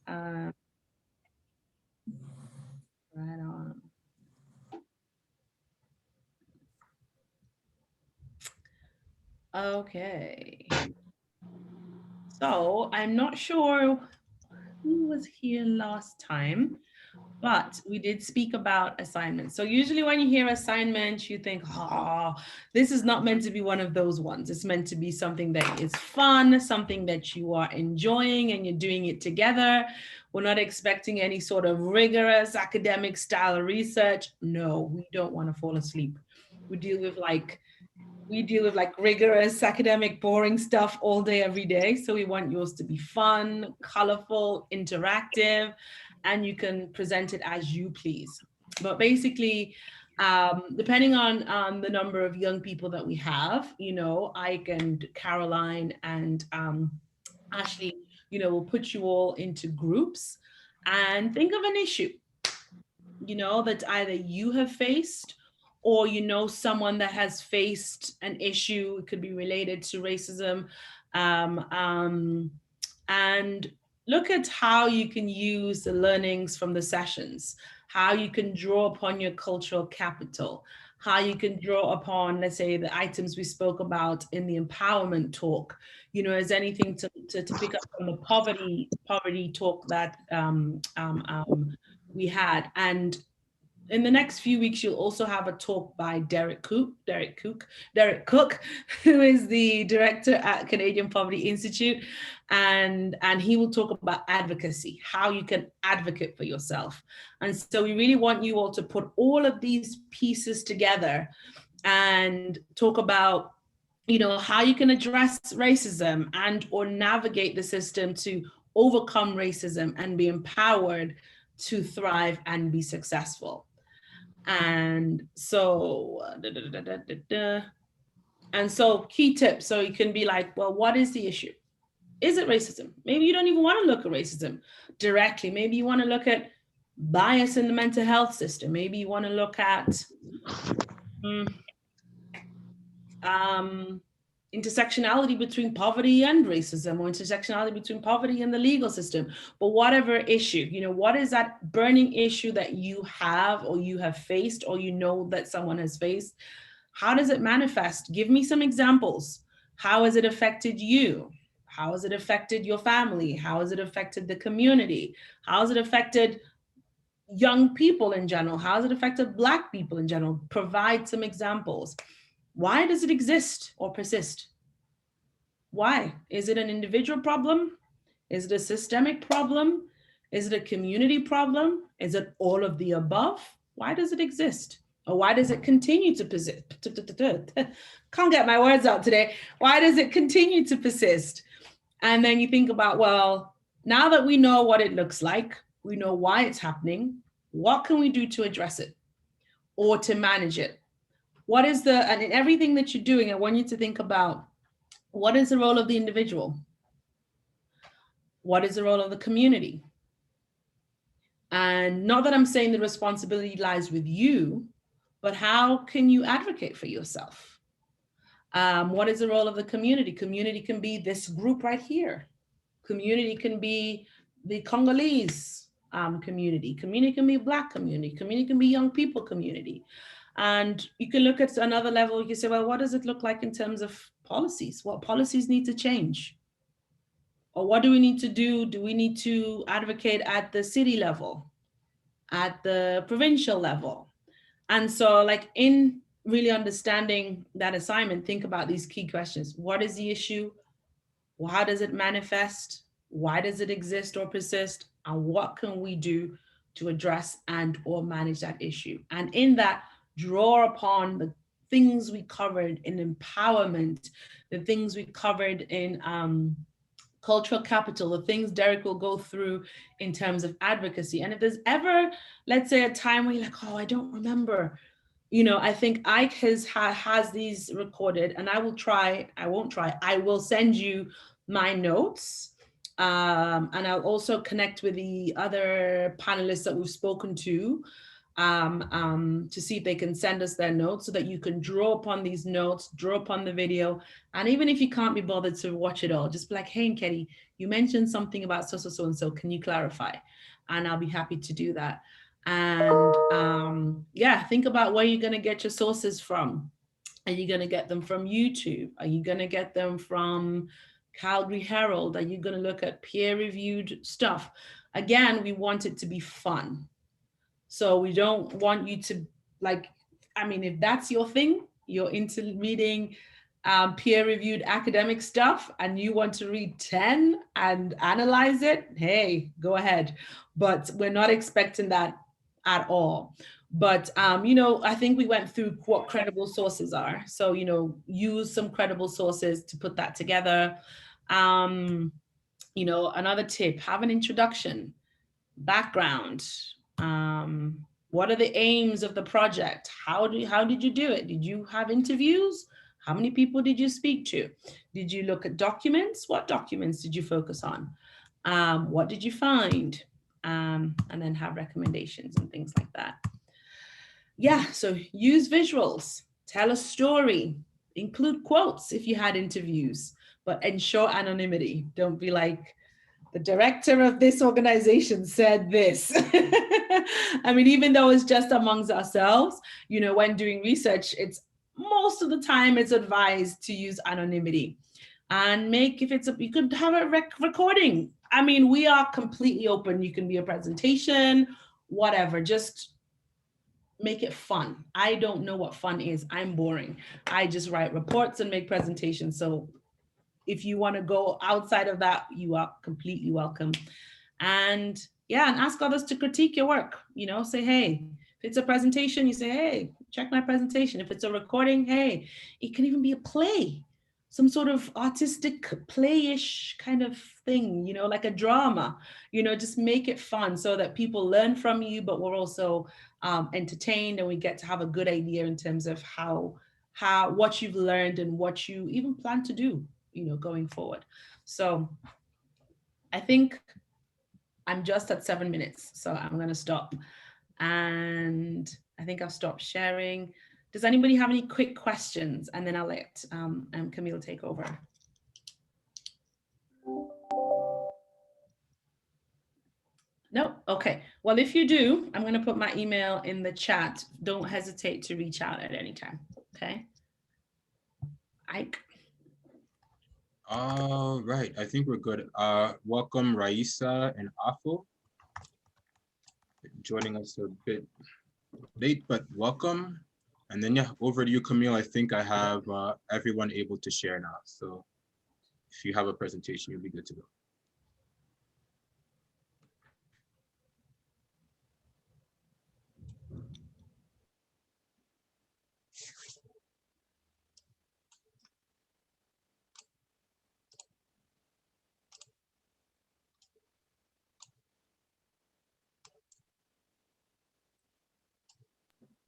Right on. Okay. So I'm not sure who was here last time, but we did speak about assignments. So usually when you hear assignments, you think, oh, this is not meant to be one of those ones. It's meant to be something that is fun, something that you are enjoying and you're doing it together. We're not expecting any sort of rigorous academic style research. No, we don't want to fall asleep. We deal with like rigorous academic boring stuff all day every day, so we want yours to be fun, colorful, interactive, and you can present it as you please. But basically, depending on the number of young people that we have, Ike and Caroline and Ashley, will put you all into groups and think of an issue, that either you have faced or someone that has faced an issue. It could be related to racism, um, um, and look at how you can use the learnings from the sessions, how you can draw upon your cultural capital, how you can draw upon, let's say, the items we spoke about in the empowerment talk, as anything to pick up from the poverty talk that we had. And in the next few weeks, you'll also have a talk by Derek Cook, who is the director at Canadian Poverty Institute, and he will talk about advocacy, how you can advocate for yourself. And so we really want you all to put all of these pieces together and talk about, how you can address racism and or navigate the system to overcome racism and be empowered to thrive and be successful. And so and so key tips, so you can be like, well, what is the issue? Is it racism? Maybe you don't even want to look at racism directly. Maybe you want to look at bias in the mental health system. Maybe you want to look at intersectionality between poverty and racism, or intersectionality between poverty and the legal system. But whatever issue, what is that burning issue that you have or you have faced or that someone has faced? How does it manifest? Give me some examples. How has it affected you? How has it affected your family? How has it affected the community? How has it affected young people in general? How has it affected Black people in general? Provide some examples. Why does it exist or persist? Why? Is it an individual problem? Is it a systemic problem? Is it a community problem? Is it all of the above? Why does it exist? Or why does it continue to persist? Can't get my words out today. Why does it continue to persist? And then you think about, well, now that we know what it looks like, we know why it's happening, what can we do to address it or to manage it? What is and in everything that you're doing, I want you to think about, what is the role of the individual? What is the role of the community? And not that I'm saying the responsibility lies with you, but how can you advocate for yourself? What is the role of the community? Community can be this group right here. Community can be the Congolese community. Community can be Black community. Community can be young people community. And you can look at another level. You can say, well, what does it look like in terms of policies? What policies need to change? Or what do we need to do? Do we need to advocate at the city level, at the provincial level? And so, like, in really understanding that assignment, think about these key questions. What is the issue? How does it manifest? Why does it exist or persist? And what can we do to address and or manage that issue? And in that, draw upon the things we covered in empowerment, the things we covered in cultural capital, the things Derek will go through in terms of advocacy. And if there's ever, let's say, a time where you're like, oh, I don't remember, I think Ike has these recorded, and I will send you my notes. And I'll also connect with the other panelists that we've spoken to. to see if they can send us their notes so that you can draw upon these notes, draw upon the video. And even if you can't be bothered to watch it all, just be like, hey, Nkedi, you mentioned something about so-and-so, can you clarify? And I'll be happy to do that. And yeah, think about where you're going to get your sources from. Are you going to get them from YouTube? Are you going to get them from Calgary Herald? Are you going to look at peer-reviewed stuff? Again, we want it to be fun. So we don't want you to, like, I mean, if that's your thing, you're into reading peer-reviewed academic stuff and you want to read 10 and analyze it, hey, go ahead. But we're not expecting that at all. But, you know, I think we went through what credible sources are. So, you know, use some credible sources to put that together. You know, another tip, have an introduction, background. What are the aims of the project? How did you do it? Did you have interviews? How many people did you speak to? Did you look at documents? What documents did you focus on? What did you find? And then have recommendations and things like that. Yeah, so use visuals, tell a story, include quotes if you had interviews, but ensure anonymity. Don't be like, the director of this organization said this. I mean, even though it's just amongst ourselves, you know, when doing research, it's most of the time it's advised to use anonymity. And if it's you could have a recording. I mean, we are completely open. You can be a presentation, whatever, just make it fun. I don't know what fun is. I'm boring. I just write reports and make presentations. So if you want to go outside of that, you are completely welcome. And yeah, and ask others to critique your work. You know, say, hey, if it's a presentation, you say, hey, check my presentation. If it's a recording, hey, it can even be a play, some sort of artistic play-ish kind of thing, you know, like a drama, you know, just make it fun so that people learn from you, but we're also entertained and we get to have a good idea in terms of what you've learned and what you even plan to do, you know, going forward. So I think I'm just at 7 minutes, so I'm going to stop. And I think I'll stop sharing. Does anybody have any quick questions? And then I'll let Camille take over. No? Okay. Well, if you do, I'm going to put my email in the chat. Don't hesitate to reach out at any time. Okay. Ike. All right. I think we're good. Welcome, Raisa and Afo. Joining us a bit late, but welcome. And then, yeah, over to you, Camille. I think I have everyone able to share now. So if you have a presentation, you'll be good to go.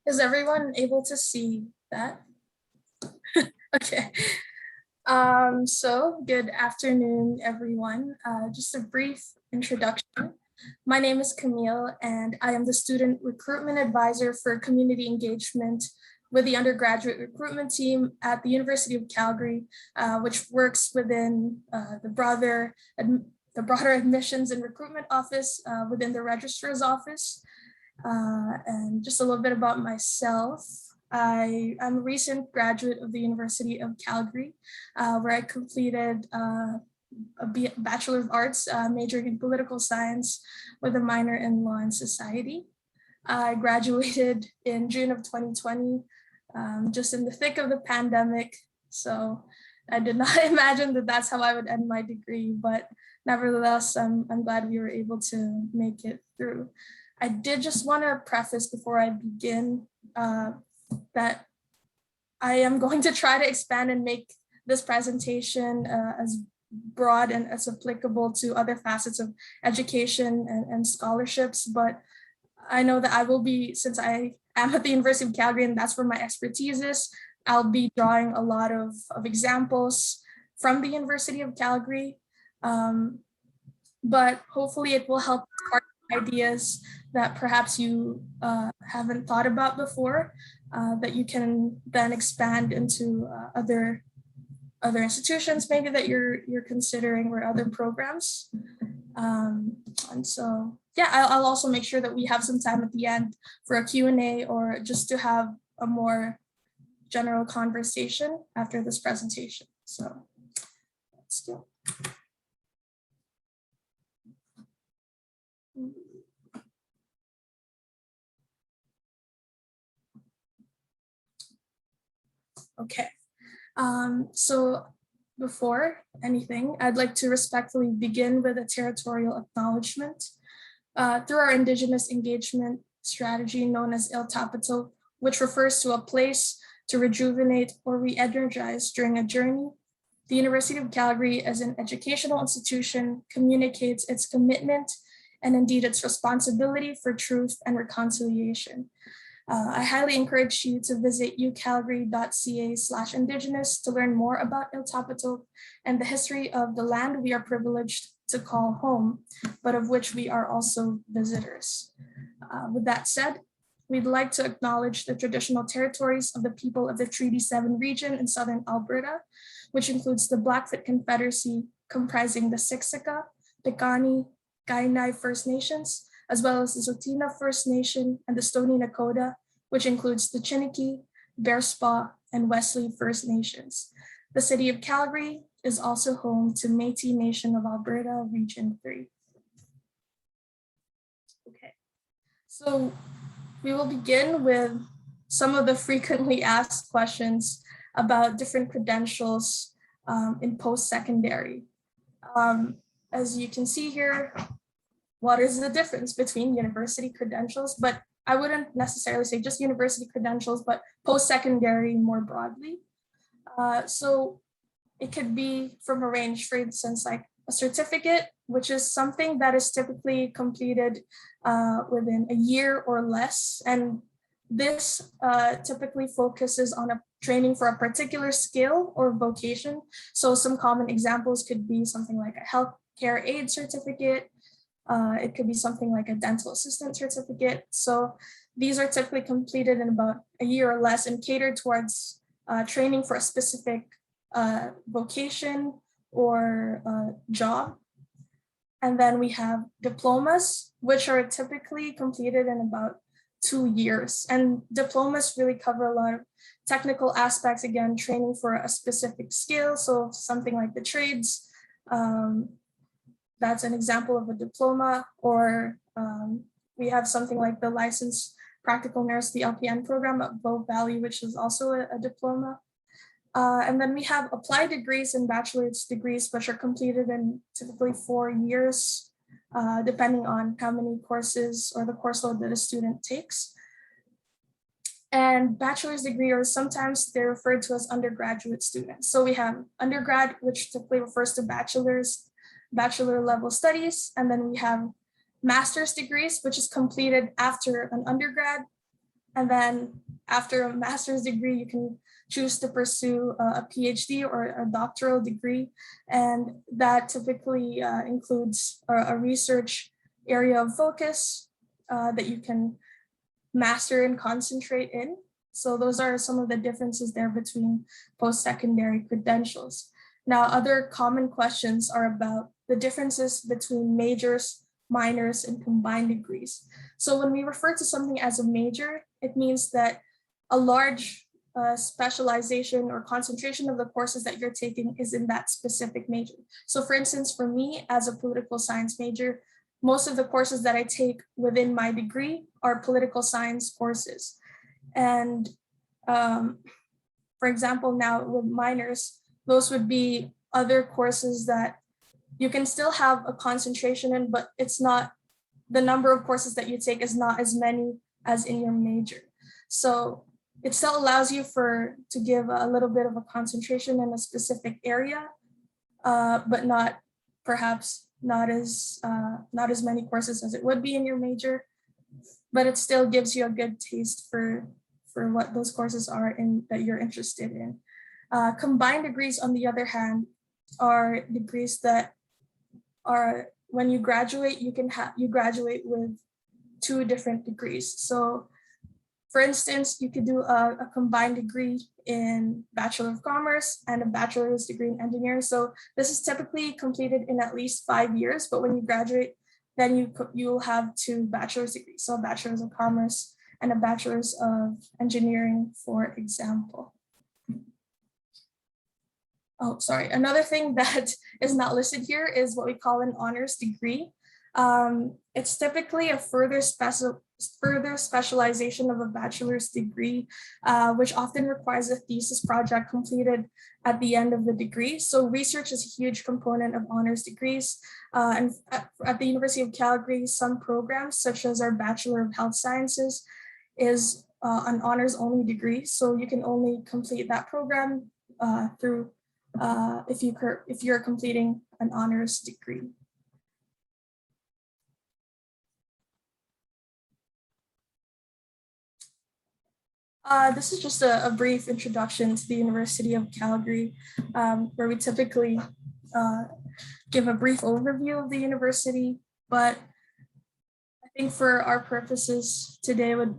Is everyone able to see that? Okay. So good afternoon, everyone. Just a brief introduction. My name is Camille, and I am the Student Recruitment Advisor for Community Engagement with the undergraduate recruitment team at the University of Calgary, which works within the broader admissions and recruitment office within the registrar's office. And just a little bit about myself. I'm a recent graduate of the University of Calgary, where I completed a Bachelor of Arts majoring in political science with a minor in law and society. I graduated in June of 2020, just in the thick of the pandemic. So I did not imagine that that's how I would end my degree, but nevertheless, I'm glad we were able to make it through. I did just want to preface before I begin that I am going to try to expand and make this presentation as broad and as applicable to other facets of education and scholarships, but I know that I will be, since I am at the University of Calgary and that's where my expertise is, I'll be drawing a lot of examples from the University of Calgary, but hopefully it will help ideas that perhaps you haven't thought about before, that you can then expand into other institutions maybe that you're considering, or other programs. And so, yeah, I'll also make sure that we have some time at the end for a Q&A, or just to have a more general conversation after this presentation. So let's go. Okay, so before anything, I'd like to respectfully begin with a territorial acknowledgement. Through our Indigenous engagement strategy known as Il Tapito, which refers to a place to rejuvenate or re-energize during a journey, the University of Calgary as an educational institution communicates its commitment and indeed its responsibility for truth and reconciliation. I highly encourage you to visit ucalgary.ca/indigenous to learn more about Il Tapito and the history of the land we are privileged to call home, but of which we are also visitors. With that said, we'd like to acknowledge the traditional territories of the people of the Treaty 7 region in southern Alberta, which includes the Blackfoot Confederacy, comprising the Siksika, Piikani, Kainai First Nations, as well as the Tsuut'ina First Nation and the Stoney Nakoda, which includes the Chiniki, Bearspaw, and Wesley First Nations. The city of Calgary is also home to Métis Nation of Alberta, Region 3. Okay, so we will begin with some of the frequently asked questions about different credentials in post-secondary. As you can see here, what is the difference between university credentials? But I wouldn't necessarily say just university credentials, but post-secondary more broadly. So it could be from a range, for instance, like a certificate, which is something that is typically completed within a year or less. And this typically focuses on a training for a particular skill or vocation. So some common examples could be something like a healthcare aid certificate. It could be something like a dental assistant certificate. So these are typically completed in about a year or less and catered towards training for a specific vocation or job. And then we have diplomas, which are typically completed in about 2 years. And diplomas really cover a lot of technical aspects, again, training for a specific skill. So something like the trades, that's an example of a diploma. Or we have something like the licensed practical nurse, the LPN program at Bow Valley, which is also a diploma. And then we have applied degrees and bachelor's degrees, which are completed in typically 4 years, depending on how many courses or the course load that a student takes. And bachelor's degree, or sometimes they're referred to as undergraduate students. So we have undergrad, which typically refers to bachelor level studies. And then we have master's degrees, which is completed after an undergrad. And then after a master's degree, you can choose to pursue a PhD or a doctoral degree. And that typically includes a research area of focus that you can master and concentrate in. So those are some of the differences there between post-secondary credentials. Now, other common questions are about the differences between majors, minors, and combined degrees. So when we refer to something as a major, it means that a large specialization or concentration of the courses that you're taking is in that specific major. So for instance, for me as a political science major, most of the courses that I take within my degree are political science courses. And for example, now with minors, those would be other courses that you can still have a concentration in, but it's not, the number of courses that you take is not as many as in your major. So it still allows you to give a little bit of a concentration in a specific area, but perhaps not as many courses as it would be in your major, but it still gives you a good taste for what those courses are that you're interested in. Combined degrees, on the other hand, are degrees that are when you graduate, you graduate with 2 different degrees. So for instance, you could do a combined degree in Bachelor of Commerce and a bachelor's degree in engineering. So this is typically completed in at least 5 years, but when you graduate, then you'll have 2 bachelor's degrees. So a bachelor's of commerce and a bachelor's of engineering, for example. Oh, sorry. Another thing that is not listed here is what we call an honors degree. It's typically a further specialization of a bachelor's degree, which often requires a thesis project completed at the end of the degree. So research is a huge component of honors degrees. And at the University of Calgary, some programs, such as our Bachelor of Health Sciences, is an honors only degree. So you can only complete that program through if you're completing an honors degree. This is just a brief introduction to the University of Calgary, where we typically give a brief overview of the university, but I think for our purposes today would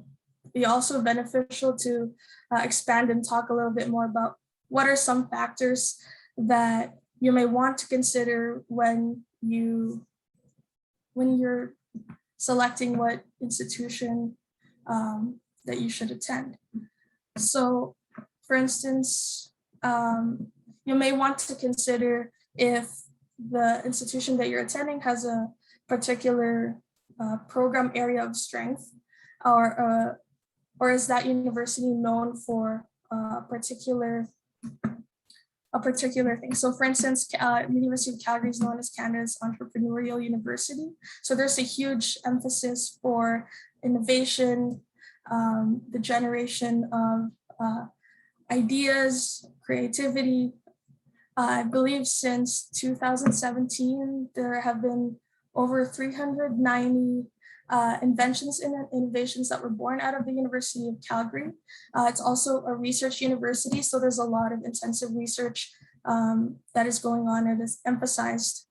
be also beneficial to expand and talk a little bit more about what are some factors that you may want to consider when you're selecting what institution that you should attend. So for instance, you may want to consider if the institution that you're attending has a particular program area of strength, or is that university known for a particular thing. So for instance, University of Calgary is known as Canada's entrepreneurial university. So there's a huge emphasis for innovation, the generation of ideas, creativity. I believe since 2017, there have been over 390 inventions and innovations that were born out of the University of Calgary. It's also a research university, so there's a lot of intensive research that is going on and is emphasized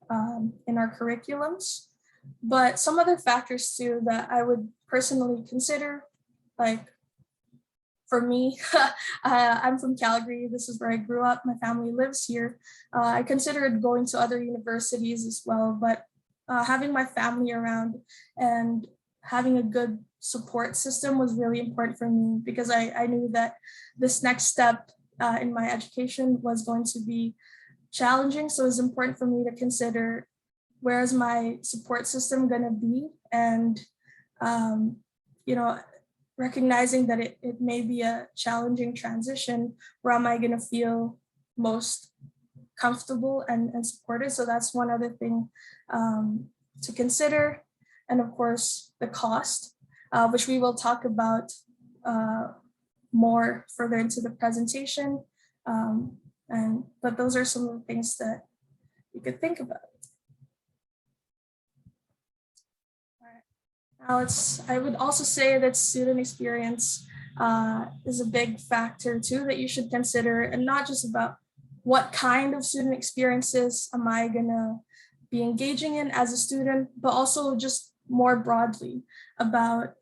in our curriculums. But some other factors too that I would personally consider, like for me, I'm from Calgary. This is where I grew up. My family lives here. I considered going to other universities as well, but having my family around and having a good support system was really important for me, because I knew that this next step in my education was going to be challenging. So it was important for me to consider, where is my support system going to be? And, recognizing that it may be a challenging transition, where am I going to feel most comfortable and supported? So that's one other thing to consider. And of course, the cost, which we will talk about more further into the presentation. But those are some of the things that you could think about. Now I would also say that student experience is a big factor too that you should consider, and not just about what kind of student experiences am I gonna be engaging in as a student, but also just more broadly about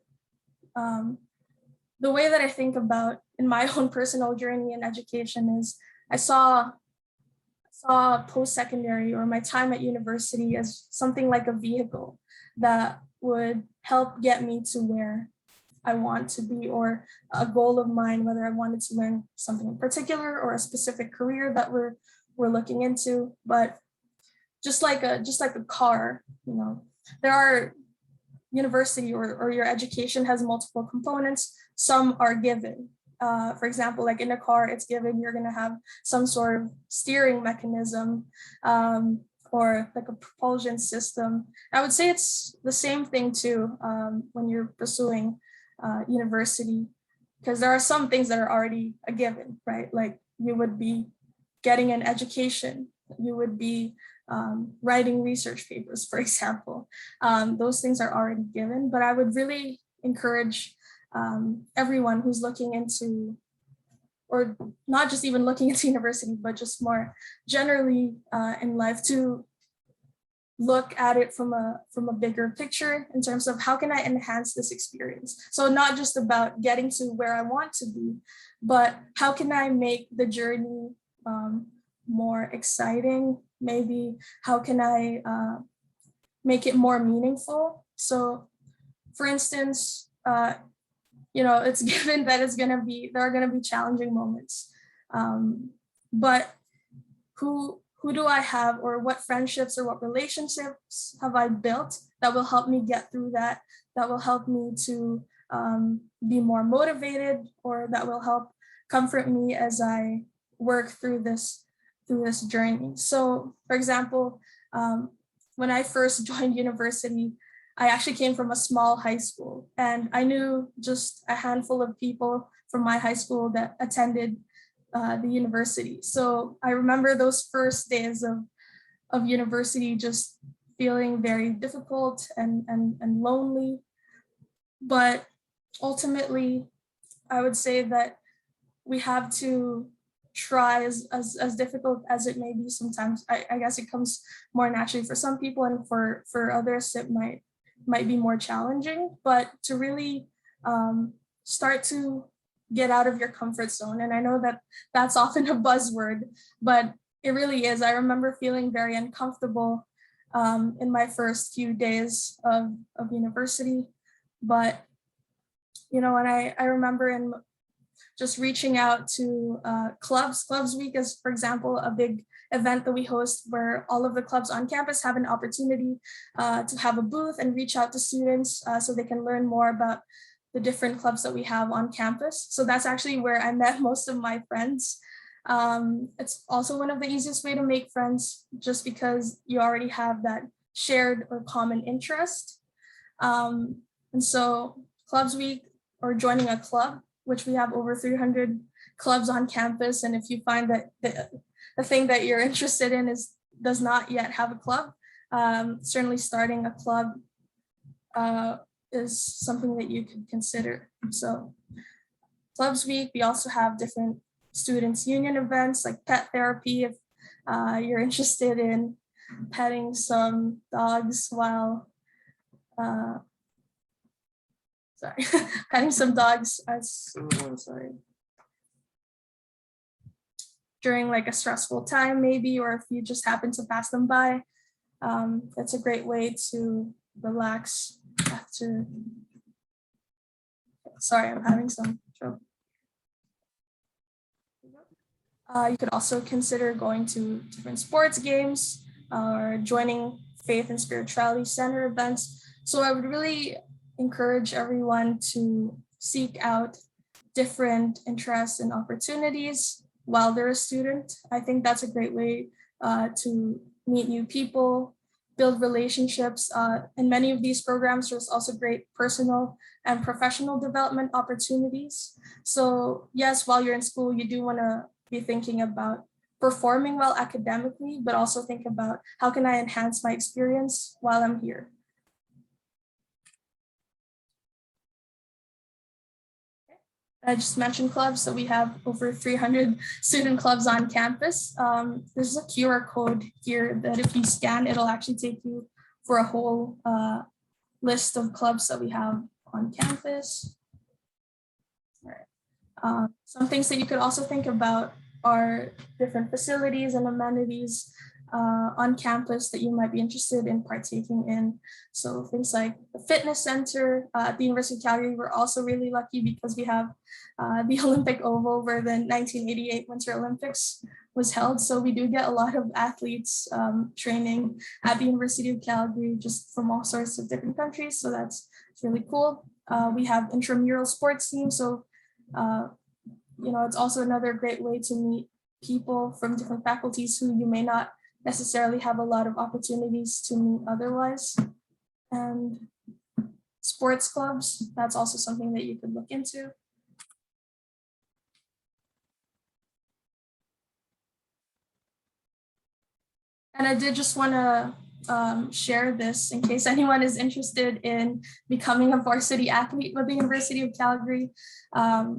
the way that I think about in my own personal journey in education is I saw post-secondary or my time at university as something like a vehicle that would help get me to where I want to be, or a goal of mine, whether I wanted to learn something in particular or a specific career that we're looking into. But just like a car, there are university or your education has multiple components. Some are given. For example, like in a car, it's given you're going to have some sort of steering mechanism, or like a propulsion system. I would say it's the same thing too when you're pursuing university, because there are some things that are already a given, right? Like you would be getting an education, you would be writing research papers, for example. Those things are already given, but I would really encourage everyone who's looking into, or not just even looking into university, but just more generally in life, to look at it from a bigger picture in terms of how can I enhance this experience. So not just about getting to where I want to be, but how can I make the journey more exciting? Maybe how can I make it more meaningful? So for instance, it's given that there are gonna be challenging moments, but who do I have, or what friendships or what relationships have I built that will help me get through that will help me to be more motivated, or that will help comfort me as I work through this journey. So for example, when I first joined university, I actually came from a small high school, and I knew just a handful of people from my high school that attended the university. So I remember those first days of university just feeling very difficult and lonely. But ultimately, I would say that we have to try, as difficult as it may be sometimes. I guess it comes more naturally for some people, and for others it might be more challenging, but to really start to get out of your comfort zone. And I know that that's often a buzzword, but it really is. I remember feeling very uncomfortable in my first few days of university, but and I remember in just reaching out to clubs. Clubs Week is, for example, a big event that we host where all of the clubs on campus have an opportunity to have a booth and reach out to students so they can learn more about the different clubs that we have on campus. So that's actually where I met most of my friends. It's also one of the easiest way to make friends, just because you already have that shared or common interest. And so Clubs Week, or joining a club, which we have over 300 clubs on campus. And if you find that the thing that you're interested in does not yet have a club, certainly starting a club is something that you could consider. So Clubs Week, we also have different students union events like pet therapy. If you're interested in petting some dogs while petting some dogs during like a stressful time maybe, or if you just happen to pass them by, that's a great way to relax after. Sorry, I'm having some trouble. You could also consider going to different sports games or joining faith and spirituality center events. So I would really encourage everyone to seek out different interests and opportunities while they're a student. I think that's a great way to meet new people, build relationships. In many of these programs, there's also great personal and professional development opportunities. So yes, while you're in school, you do want to be thinking about performing well academically, but also think about how can I enhance my experience while I'm here. I just mentioned clubs, so we have over 300 student clubs on campus. There's a QR code here that if you scan, it'll actually take you for a whole list of clubs that we have on campus. All right. Some things that you could also think about are different facilities and amenities on campus that you might be interested in partaking in. So things like the fitness center at the University of Calgary. We're also really lucky because we have the Olympic Oval where the 1988 Winter Olympics was held. So we do get a lot of athletes training at the University of Calgary, just from all sorts of different countries. So that's really cool. We have intramural sports teams. So, it's also another great way to meet people from different faculties who you may not necessarily have a lot of opportunities to meet otherwise. And sports clubs, that's also something that you could look into. And I did just want to share this in case anyone is interested in becoming a varsity athlete with the University of Calgary.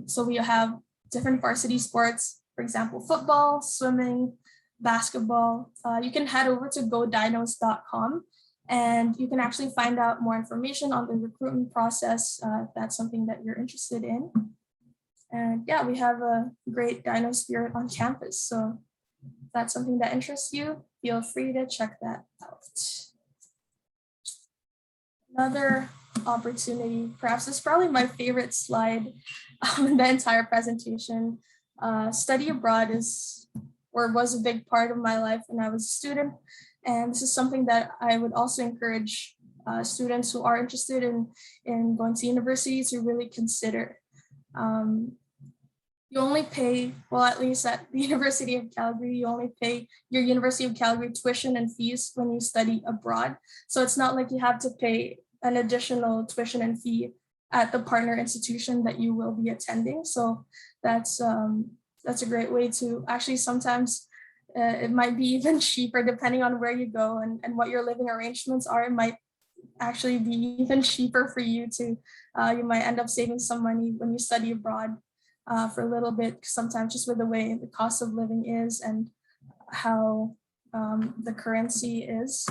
So we have different varsity sports, for example, football, swimming, basketball, you can head over to godinos.com and you can actually find out more information on the recruitment process if that's something that you're interested in. And yeah, we have a great dino spirit on campus. So if that's something that interests you, feel free to check that out. Another opportunity, perhaps this is probably my favorite slide in the entire presentation. Study abroad is or was a big part of my life when I was a student. And this is something that I would also encourage students who are interested in going to university to really consider. You only pay, well, at least at the University of Calgary, you only pay your University of Calgary tuition and fees when you study abroad. So it's not like you have to pay an additional tuition and fee at the partner institution that you will be attending. So that's a great way to actually sometimes it might be even cheaper depending on where you go and what your living arrangements are. It might actually be even cheaper for you to, you might end up saving some money when you study abroad for a little bit, sometimes just with the way the cost of living is and how the currency is.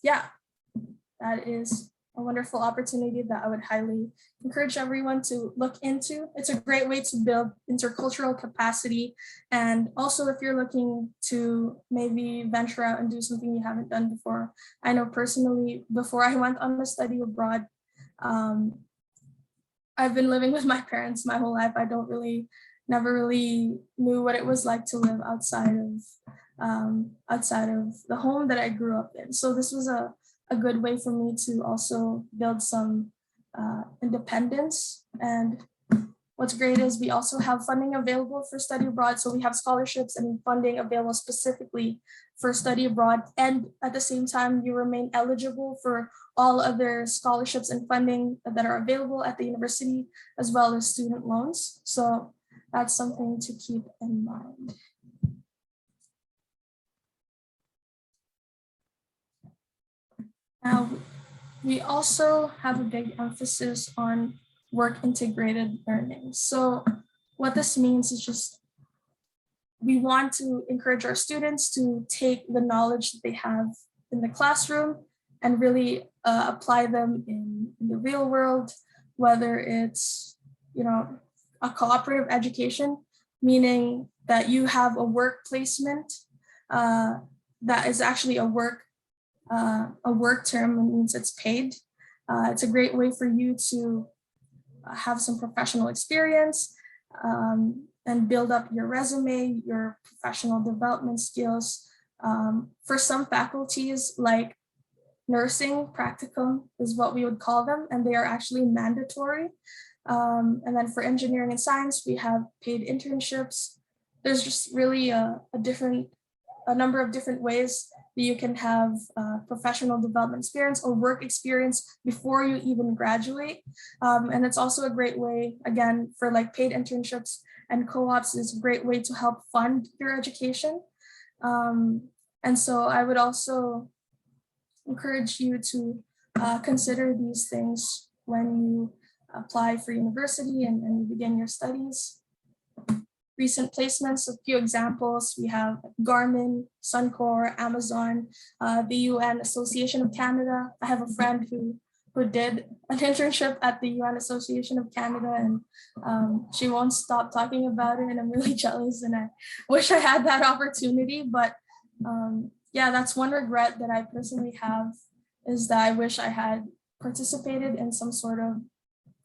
Yeah, that is a wonderful opportunity that I would highly encourage everyone to look into. It's a great way to build intercultural capacity. And also if you're looking to maybe venture out and do something you haven't done before. I know personally, before I went on a study abroad, I've been living with my parents my whole life. I never really knew what it was like to live outside of the home that I grew up in. So this was a good way for me to also build some independence. And what's great is we also have funding available for study abroad. So we have scholarships and funding available specifically for study abroad. And at the same time, you remain eligible for all other scholarships and funding that are available at the university, as well as student loans. So that's something to keep in mind. Now, we also have a big emphasis on work integrated learning. So what this means is just, we want to encourage our students to take the knowledge that they have in the classroom and really apply them in the real world, whether it's, a cooperative education, meaning that you have a work placement that is actually a work term, and means it's paid. It's a great way for you to have some professional experience and build up your resume, your professional development skills. For some faculties, like nursing practicum is what we would call them, and they are actually mandatory. And then for engineering and science, we have paid internships. There's just really a number of different ways that you can have professional development experience or work experience before you even graduate. And it's also a great way, again, for like paid internships and co-ops is a great way to help fund your education. And so I would also encourage you to consider these things when you apply for university and you begin your studies. Recent placements, a few examples, we have Garmin, Suncor, Amazon, the UN Association of Canada. I have a friend who did an internship at the UN Association of Canada, and she won't stop talking about it, and I'm really jealous, and I wish I had that opportunity. But yeah, that's one regret that I personally have, is that I wish I had participated in some sort of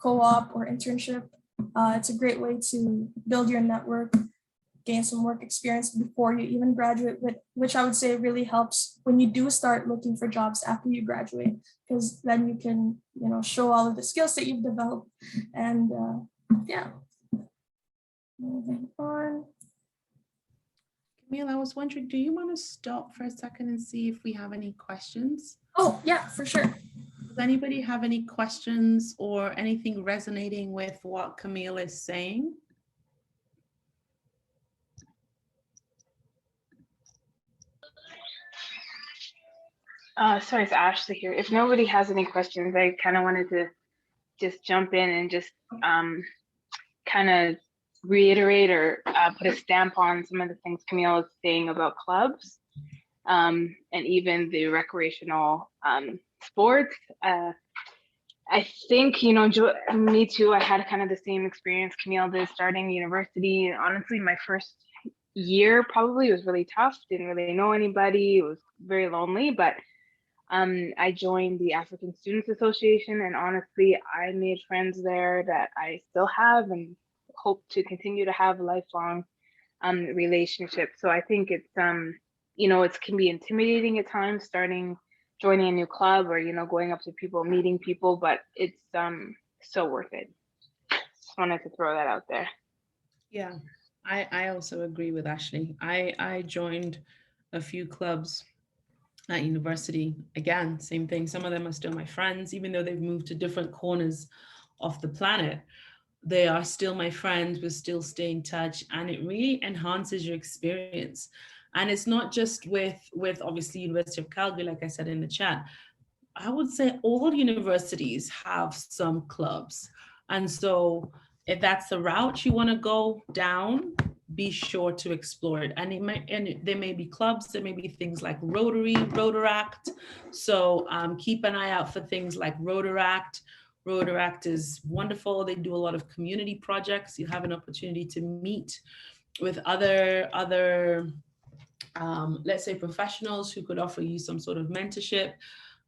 co-op or internship. It's a great way to build your network, gain some work experience before you even graduate, which I would say really helps when you do start looking for jobs after you graduate, because then you can, show all of the skills that you've developed. And yeah, moving on. Camille, I was wondering, do you want to stop for a second and see if we have any questions? Oh, yeah, for sure. Does anybody have any questions or anything resonating with what Camille is saying? Sorry, it's Ashley here. If nobody has any questions, I kind of wanted to just jump in and just kind of reiterate or put a stamp on some of the things Camille was saying about clubs, and even the recreational sports. I think, you know, me too, I had kind of the same experience Camille did starting university. Honestly, my first year probably was really tough. Didn't really know anybody. It was very lonely, but I joined the African Students Association, and honestly, I made friends there that I still have and hope to continue to have a lifelong relationship. So I think it's, you know, it can be intimidating at times joining a new club or, you know, going up to people, meeting people, but it's so worth it. Just wanted to throw that out there. Yeah, I also agree with Ashley. I joined a few clubs at university. Again, same thing. Some of them are still my friends, even though they've moved to different corners of the planet. They are still my friends. We still stay in touch, and it really enhances your experience. And it's not just with obviously University of Calgary, like I said in the chat. I would say all universities have some clubs. And so if that's the route you want to go down, be sure to explore it. And there may be clubs, there may be things like Rotary, Rotaract. So keep an eye out for things like Rotaract. Rotaract is wonderful. They do a lot of community projects. You have an opportunity to meet with other let's say professionals who could offer you some sort of mentorship.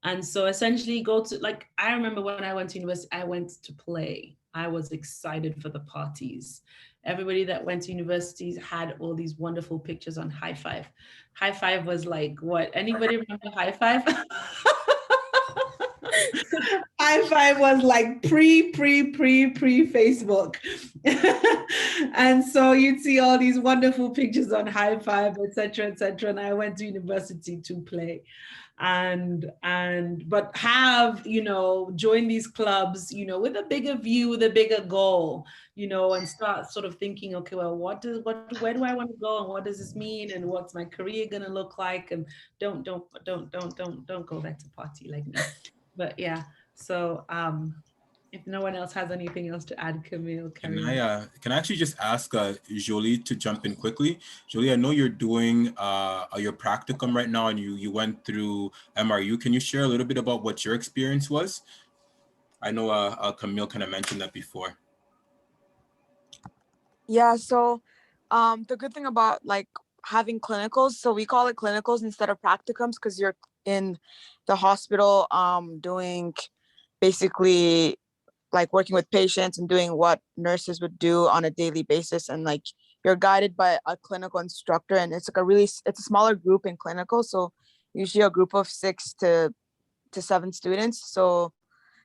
And so essentially go to, like, I remember when I went to university, I went to play. I was excited for the parties. Everybody that went to universities had all these wonderful pictures on High Five. High Five was like, what? Anybody remember High Five? High Five was like pre Facebook. And so you'd see all these wonderful pictures on High Five, etc., etc. And I went to university to play. But have, you know, join these clubs, you know, with a bigger view, with a bigger goal, you know, and start sort of thinking, okay, well, where do I want to go, and what does this mean, and what's my career going to look like? And don't go there to party like me. But yeah, so if no one else has anything else to add, Camille, can I actually just ask Jolie to jump in quickly? Jolie, I know you're doing your practicum right now, and you went through MRU. Can you share a little bit about what your experience was? I know Camille kind of mentioned that before. Yeah, so the good thing about like having clinicals, so we call it clinicals instead of practicums because you're in the hospital doing basically like working with patients and doing what nurses would do on a daily basis, and like you're guided by a clinical instructor, and it's like it's a smaller group in clinical, so usually a group of 6 to 7 students, so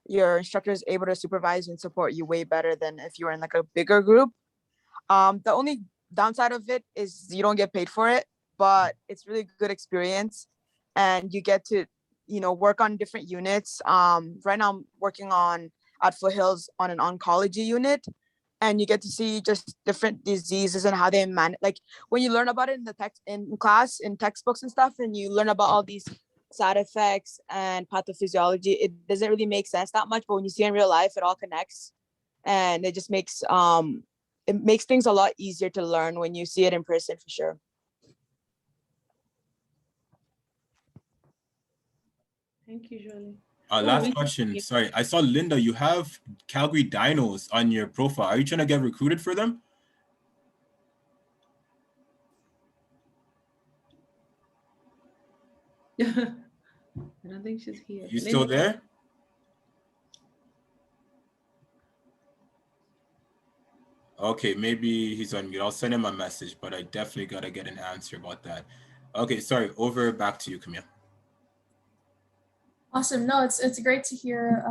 your instructor is able to supervise and support you way better than if you were in like a bigger group. The only downside of it is you don't get paid for it, but it's really good experience, and you get to, you know, work on different units. Right now I'm working at Foothills on an oncology unit, and you get to see just different diseases and how they manage. Like when you learn about it in the text in class, in textbooks and stuff, and you learn about all these side effects and pathophysiology, it doesn't really make sense that much. But when you see it in real life, it all connects, and it just makes things a lot easier to learn when you see it in person, for sure. Thank you, Jolie. Last question. Sorry, I saw Linda. You have Calgary Dinos on your profile. Are you trying to get recruited for them? I don't think she's here. You still there? Okay, maybe he's on mute. I'll send him a message, but I definitely got to get an answer about that. Okay, sorry. Back to you, Camille. Awesome. No, it's great to hear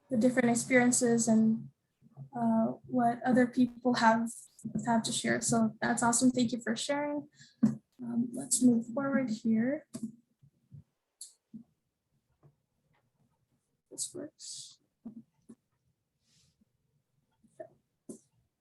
the different experiences and what other people have to share. So that's awesome. Thank you for sharing. Let's move forward here. This works.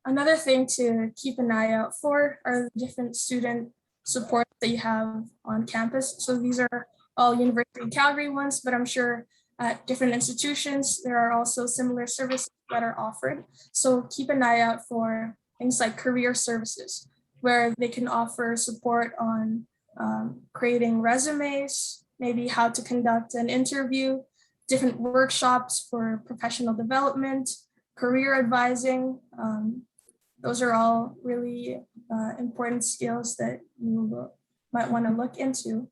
Another thing to keep an eye out for are the different student supports that you have on campus. So these are all University of Calgary ones, but I'm sure at different institutions, there are also similar services that are offered. So keep an eye out for things like career services, where they can offer support on creating resumes, maybe how to conduct an interview, different workshops for professional development, career advising. Those are all really important skills that you might want to look into.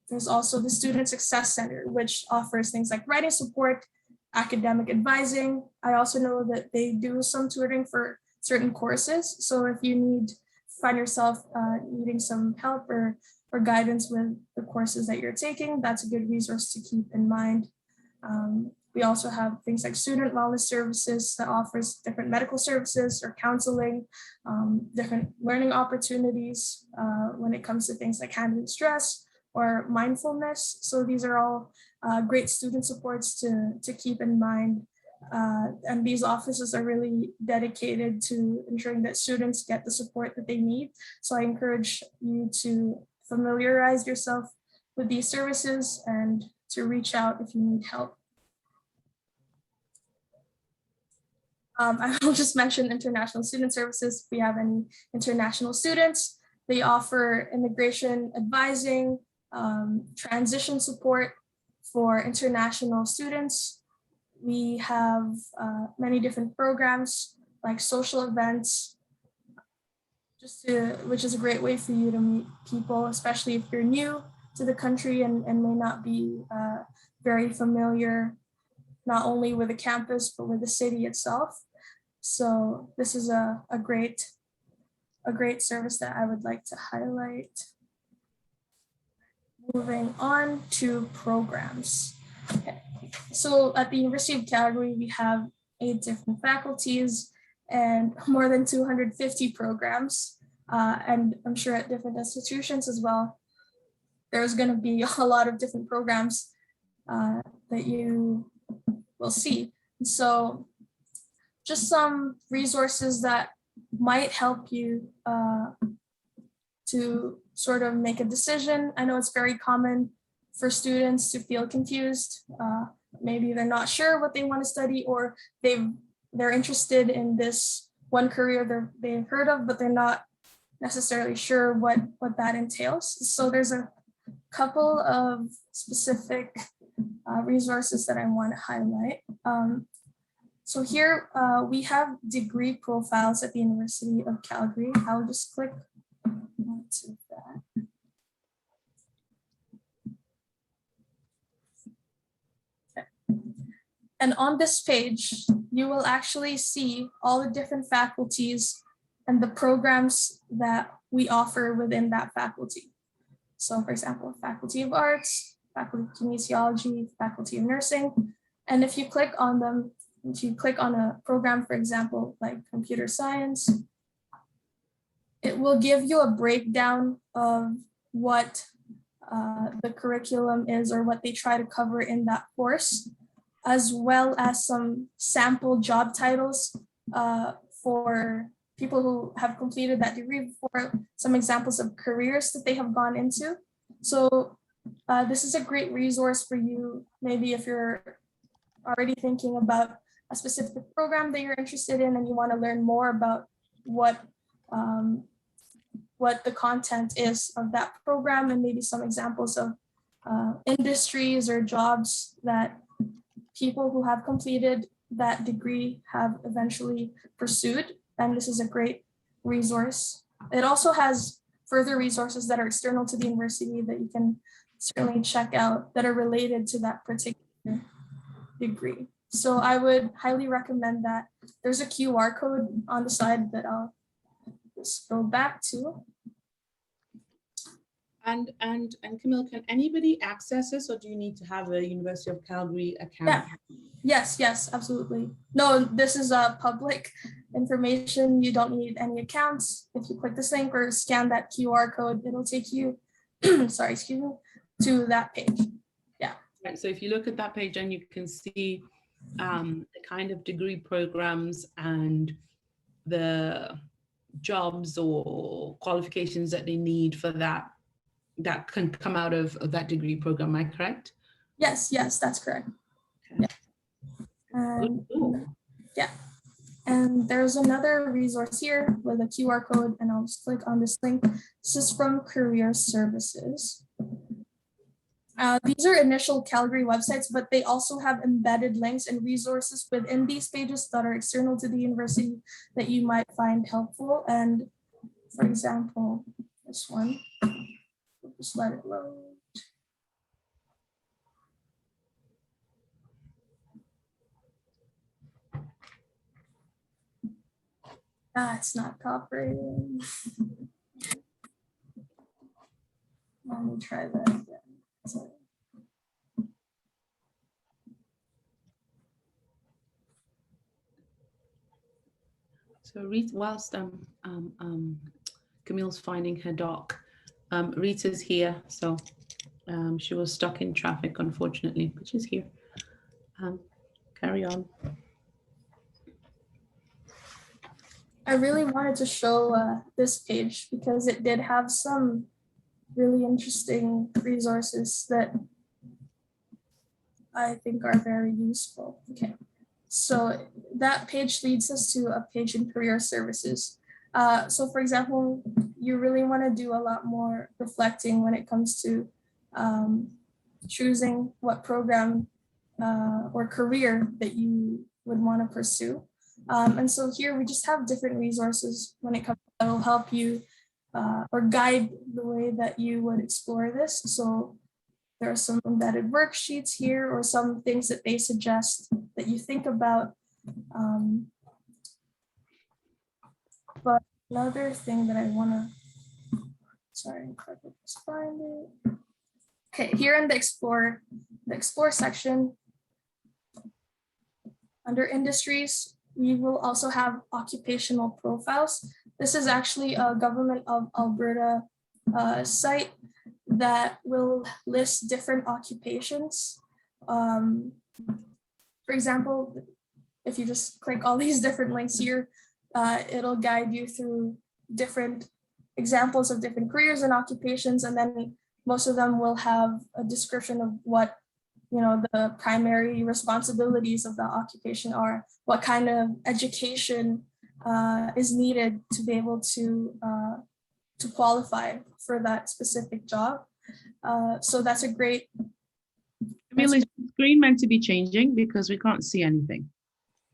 There's also the Student Success Center, which offers things like writing support, academic advising. I also know that they do some tutoring for certain courses. So if you find yourself needing some help or guidance with the courses that you're taking, that's a good resource to keep in mind. We also have things like student wellness services that offers different medical services or counseling, different learning opportunities when it comes to things like handling stress or mindfulness. So these are all great student supports to keep in mind. And these offices are really dedicated to ensuring that students get the support that they need. So I encourage you to familiarize yourself with these services and to reach out if you need help. I will just mention international student services. If we have any international students, they offer immigration advising, transition support for international students. We have many different programs like social events, which is a great way for you to meet people, especially if you're new to the country and may not be very familiar, not only with the campus, but with the city itself. So this is a great service that I would like to highlight. Moving on to programs. Okay. So at the University of Calgary, we have 8 different faculties and more than 250 programs. And I'm sure at different institutions as well, there's going to be a lot of different programs that you will see. So just some resources that might help you to sort of make a decision. I know it's very common for students to feel confused. Maybe they're not sure what they want to study, or they're interested in this one career they've heard of, but they're not necessarily sure what that entails. So there's a couple of specific resources that I want to highlight. So here we have degree profiles at the University of Calgary. I'll just click onto that. Okay. And on this page, you will actually see all the different faculties and the programs that we offer within that faculty. So for example, Faculty of Arts, Faculty of Kinesiology, Faculty of Nursing. And if you click on them, if you click on a program, for example, like computer science, it will give you a breakdown of what the curriculum is or what they try to cover in that course, as well as some sample job titles for people who have completed that degree before, some examples of careers that they have gone into. So this is a great resource for you, maybe if you're already thinking about a specific program that you're interested in and you want to learn more about what the content is of that program, and maybe some examples of industries or jobs that people who have completed that degree have eventually pursued. And this is a great resource. It also has further resources that are external to the university that you can certainly check out that are related to that particular degree. So I would highly recommend that. There's a QR code on the side that I'll just go back to. And Camille, can anybody access this, or do you need to have a University of Calgary account? Yeah. Yes, absolutely. No, this is public information. You don't need any accounts. If you click this link or scan that QR code, it'll take you, sorry, excuse me, to that page. Yeah. Right. So if you look at that page, and you can see the kind of degree programs and the jobs or qualifications that they need for that can come out of that degree program. Am I correct? Yes, that's correct. Okay. Yeah. Cool. Yeah. And there's another resource here with a QR code, and I'll just click on this link. This is from Career Services. These are initial Calgary websites, but they also have embedded links and resources within these pages that are external to the university that you might find helpful. And for example, this one, just let it load. It's not cooperating. Let me try that again. Sorry. So whilst Camille's finding her doc, Rita's here. So she was stuck in traffic, unfortunately, but she's here. Carry on. I really wanted to show this page because it did have some really interesting resources that I think are very useful. Okay, so that page leads us to a page in Career Services. So for example, you really want to do a lot more reflecting when it comes to choosing what program or career that you would want to pursue. And so here we just have different resources when it comes that will help you or guide the way that you would explore this. So there are some embedded worksheets here or some things that they suggest that you think about. But another thing that I want to, sorry, if I could just find it. Okay, here in the Explore section, under industries, we will also have occupational profiles. This is actually a Government of Alberta site that will list different occupations. For example, if you just click all these different links here, it'll guide you through different examples of different careers and occupations, and then most of them will have a description of what the primary responsibilities of the occupation are, what kind of education is needed to be able to qualify for that specific job. So that's a great. Camille, is the screen meant to be changing because we can't see anything?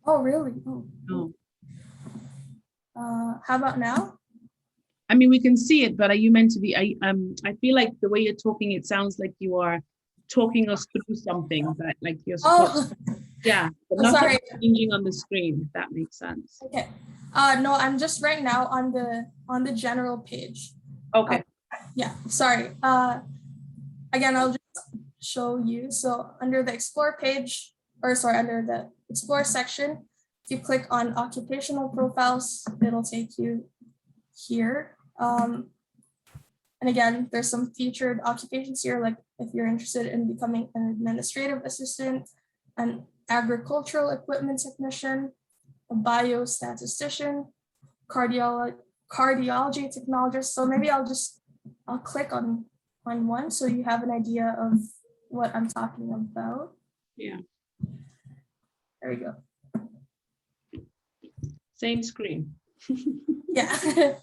Oh, really? Oh. No. How about now? I mean, we can see it, but are you meant to be? I feel like the way you're talking, it sounds like you are talking us through something that like you're supposed to, yeah, but nothing changing on the screen, if that makes sense. Okay. No, I'm just right now on the general page. Okay. Yeah, sorry. Again, I'll just show you. So under the Explore page, or sorry, under the Explore section, if you click on occupational profiles, it'll take you here. And again, there's some featured occupations here, like if you're interested in becoming an administrative assistant, an agricultural equipment technician, a biostatistician, cardiology technologist. So maybe I'll click on one so you have an idea of what I'm talking about. Yeah. There we go. Same screen. Yeah.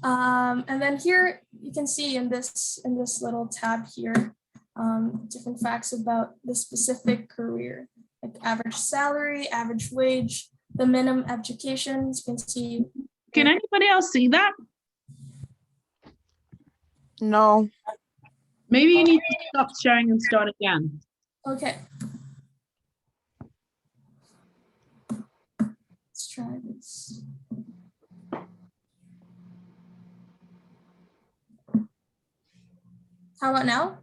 And then here you can see in this little tab here, different facts about the specific career, like average salary, average wage, the minimum education. You can see. Can anybody else see that? No. Maybe you need to stop sharing and start again. Okay. Let's try this. How about now?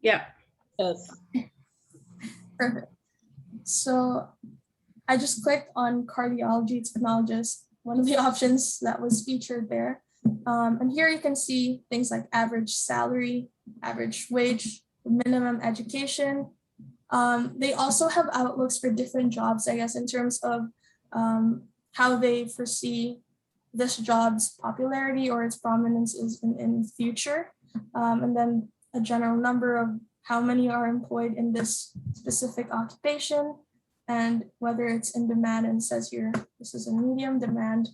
Yeah. Yes. Perfect. So I just clicked on cardiology technologist, one of the options that was featured there. And here you can see things like average salary, average wage, minimum education. They also have outlooks for different jobs, I guess, in terms of how they foresee this job's popularity or its prominence is in the future. And then a general number of how many are employed in this specific occupation. and whether it's in demand, and it says here, this is a medium demand,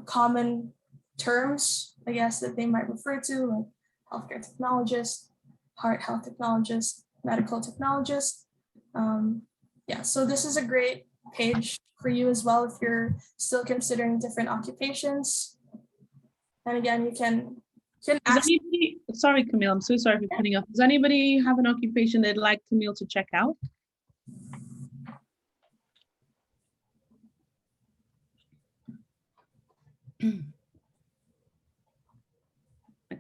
common terms, I guess, that they might refer to, like healthcare technologist, heart health technologist, medical technologist. Yeah, so this is a great page for you as well if you're still considering different occupations. And again, you can Does ask. anybody, sorry, Camille, I'm so sorry for cutting off. Does anybody have an occupation they'd like Camille to check out?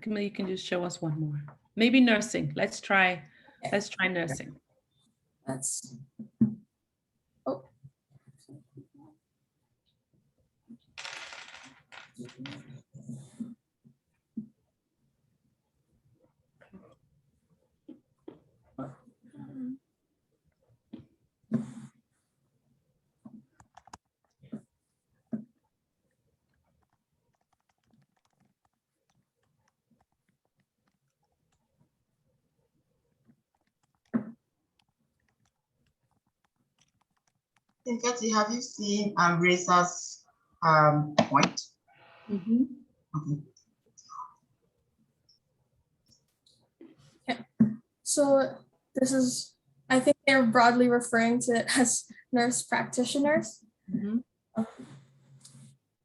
Camille, you can just show us one more. Maybe nursing. Let's try nursing. That's, oh. Katie, have you seen Ambrace's point? Mm-hmm. Okay. So this is, I think they're broadly referring to it as nurse practitioners. Mm-hmm.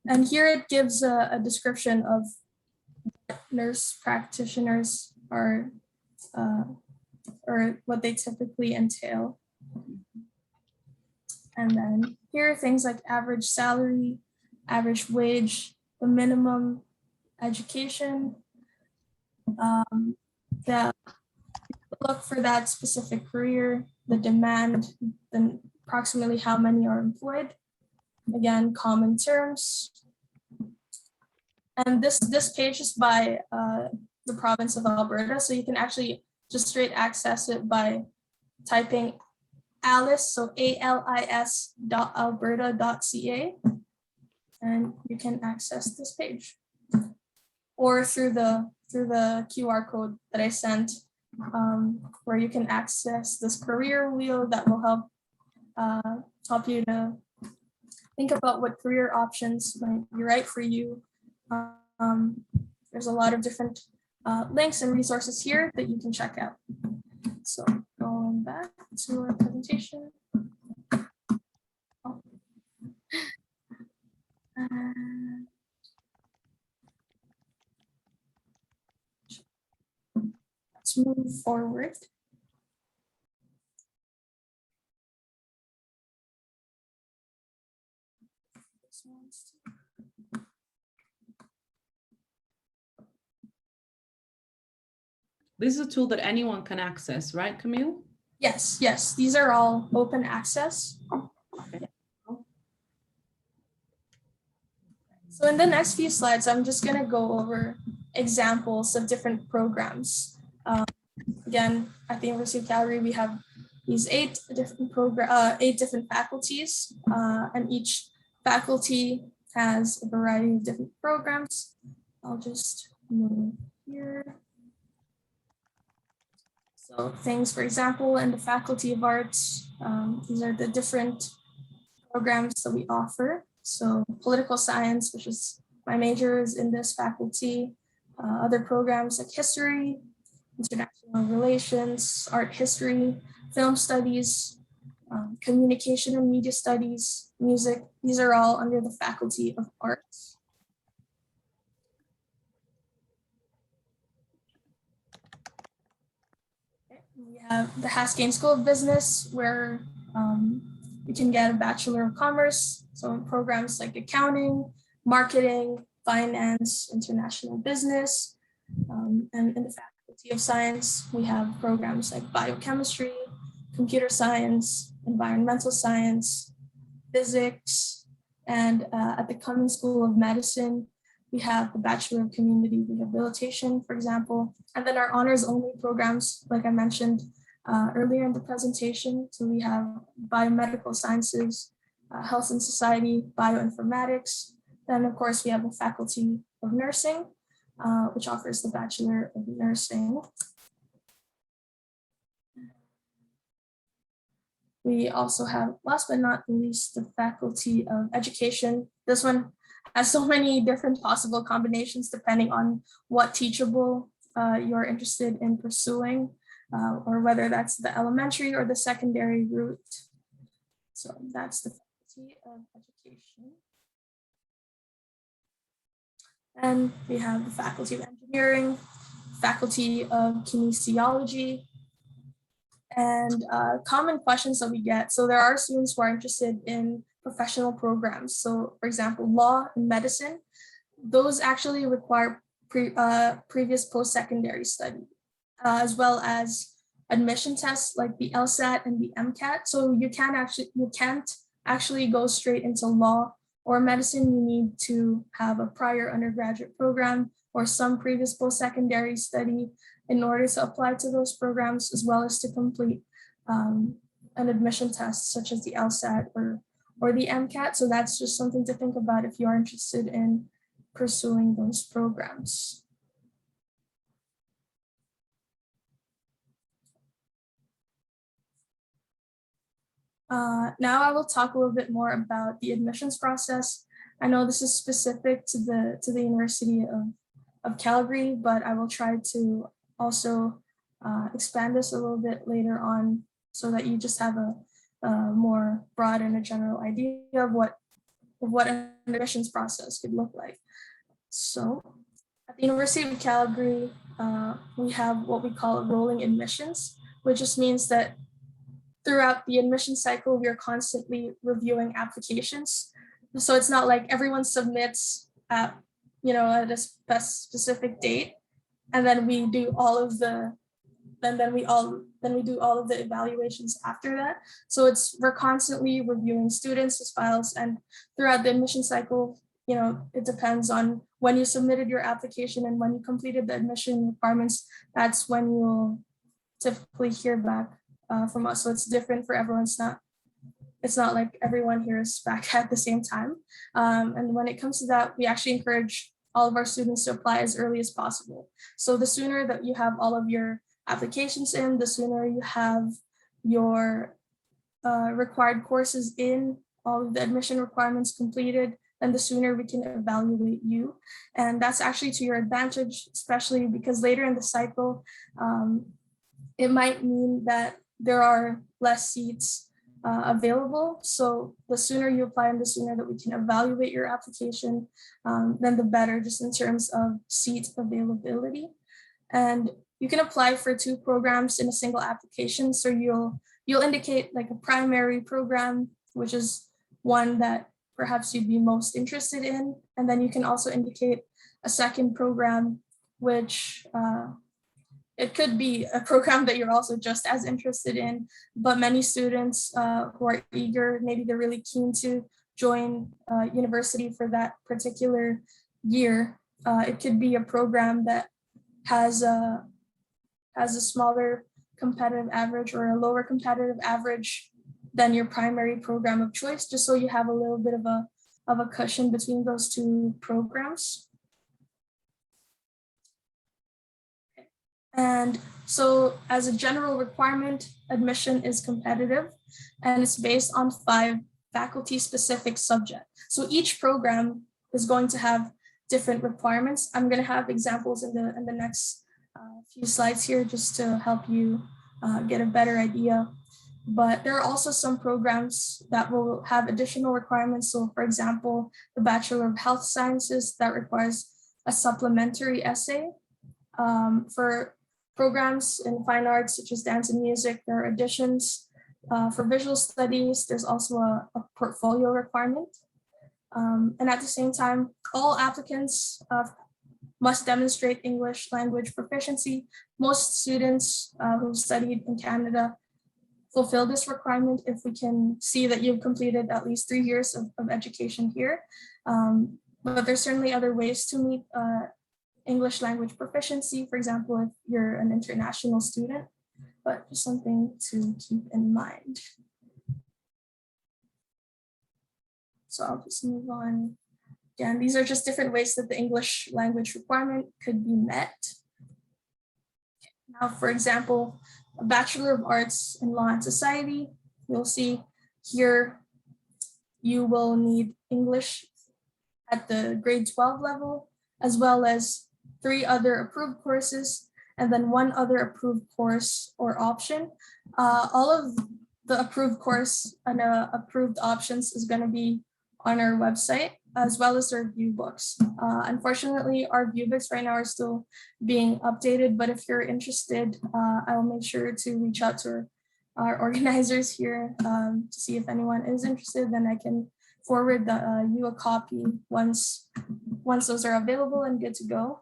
And here it gives a description of what nurse practitioners are, or what they typically entail. And then here are things like average salary, average wage, the minimum education, the look for that specific career, the demand, then approximately how many are employed. Again, common terms. And this page is by the province of Alberta, so you can actually just straight access it by typing ALIS, so ALIS.alberta.ca, and you can access this page, or through the QR code that I sent, where you can access this career wheel that will help you to think about what career options might be right for you. There's a lot of different links and resources here that you can check out. So going back to our presentation. Let's move forward. This is a tool that anyone can access, right, Camille? Yes, yes, these are all open access. Okay. So in the next few slides, I'm just going to go over examples of different programs. Again, at the University of Calgary, we have these 8 different faculties, and each faculty has a variety of different programs. I'll just move here. So things, for example, in the Faculty of Arts, these are the different programs that we offer. So political science, which is my major, is in this faculty. Other programs like history, international relations, art history, film studies, communication and media studies, music. These are all under the Faculty of Arts. We have the Haskayne School of Business, where you can get a Bachelor of Commerce. So programs like accounting, marketing, finance, international business. And in the Faculty of Science, we have programs like biochemistry, computer science, environmental science, physics. And at the Cummins School of Medicine, we have the Bachelor of Community Rehabilitation, for example, and then our honors only programs, like I mentioned earlier in the presentation. So we have biomedical sciences, health and society, bioinformatics. Then of course we have the Faculty of Nursing, which offers the Bachelor of Nursing. We also have, last but not least, the Faculty of Education. This one has so many different possible combinations depending on what teachable you're interested in pursuing, or whether that's the elementary or the secondary route. So that's the Faculty of Education. And we have the Faculty of Engineering, Faculty of Kinesiology, and common questions that we get. So there are students who are interested in professional programs. So for example, law and medicine, those actually require previous post-secondary study, as well as admission tests like the LSAT and the MCAT. So you can't actually go straight into law or medicine. You need to have a prior undergraduate program or some previous post-secondary study in order to apply to those programs, as well as to complete an admission test such as the LSAT or the MCAT. So that's just something to think about if you are interested in pursuing those programs. Now I will talk a little bit more about the admissions process. I know this is specific to the University of Calgary, but I will try to also expand this a little bit later on so that you just have a more broad and a general idea of what an admissions process could look like. So at the University of Calgary, we have what we call rolling admissions, which just means that throughout the admission cycle, we are constantly reviewing applications. So it's not like everyone submits at a specific date, and then we do all of the evaluations after that. So we're constantly reviewing students' files, and throughout the admission cycle, it depends on when you submitted your application and when you completed the admission requirements. That's when you'll typically hear back from us. So it's different for everyone. It's not like everyone hears back at the same time. And when it comes to that, we actually encourage all of our students to apply as early as possible. So the sooner that you have all of your applications in, the sooner you have your required courses in, all of the admission requirements completed, then the sooner we can evaluate you. And that's actually to your advantage, especially because later in the cycle, it might mean that there are less seats available. So the sooner you apply and the sooner that we can evaluate your application, then the better, just in terms of seat availability. And you can apply for 2 programs in a single application. So you'll indicate like a primary program, which is one that perhaps you'd be most interested in. And then you can also indicate a second program, which it could be a program that you're also just as interested in, but many students who are eager, maybe they're really keen to join university for that particular year. It could be a program that has a smaller competitive average or a lower competitive average than your primary program of choice, just so you have a little bit of a cushion between those 2 programs. And so as a general requirement, admission is competitive, and it's based on 5 faculty-specific subjects. So each program is going to have different requirements. I'm going to have examples in the next few slides here just to help you get a better idea. But there are also some programs that will have additional requirements. So for example, the Bachelor of Health Sciences, that requires a supplementary essay. For programs in fine arts such as dance and music, there are additions. For visual studies, there's also a portfolio requirement. And at the same time, all applicants must demonstrate English language proficiency. Most students who studied in Canada fulfill this requirement if we can see that you've completed at least 3 years of education here. But there's certainly other ways to meet English language proficiency, for example, if you're an international student, but just something to keep in mind. So I'll just move on. Again, these are just different ways that the English language requirement could be met. Now, for example, a Bachelor of Arts in Law and Society, you'll see here, you will need English at the grade 12 level, as well as 3 other approved courses, and then 1 other approved course or option. All of the approved course and approved options is going to be on our website, as well as our view books. Unfortunately, our view books right now are still being updated, but if you're interested, I will make sure to reach out to our organizers here to see if anyone is interested. Then I can forward you a copy once those are available and good to go.